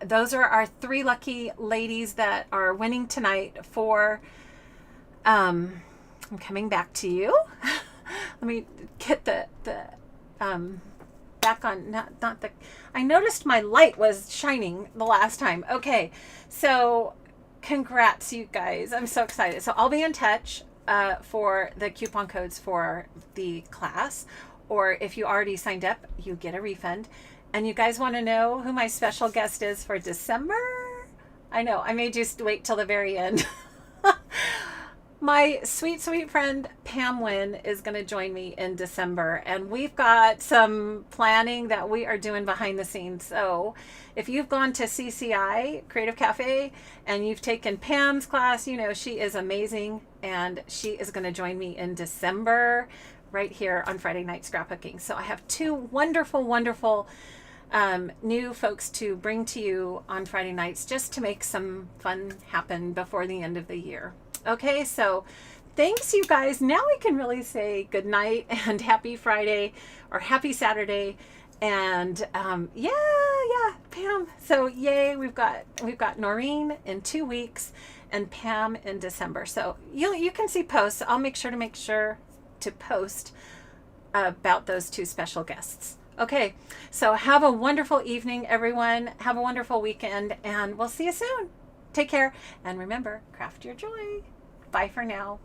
those are our 3 lucky ladies that are winning tonight for, I'm coming back to you. Let me get the back on, not the, I noticed my light was shining the last time. Okay. So congrats, you guys. I'm so excited. So I'll be in touch, for the coupon codes for the class. Or if you already signed up, you get a refund. And you guys want to know who my special guest is for December? I know, I may just wait till the very end. My sweet, sweet friend Pam Wynn is going to join me in December. And we've got some planning that we are doing behind the scenes. So if you've gone to CCI, Creative Cafe, and you've taken Pam's class, you know she is amazing. And she is going to join me in December, right here on Friday Night Scrapbooking. So I have 2 wonderful, wonderful new folks to bring to you on Friday nights, just to make some fun happen before the end of the year. Okay, so thanks, you guys. Now we can really say good night and happy Friday or happy Saturday. And yeah, Pam. So yay, we've got Noreen in 2 weeks and Pam in December. So you can see posts. I'll make sure to post about those 2 special guests. Okay, so have a wonderful evening, everyone. Have a wonderful weekend, and we'll see you soon. Take care, and remember, craft your joy. Bye for now.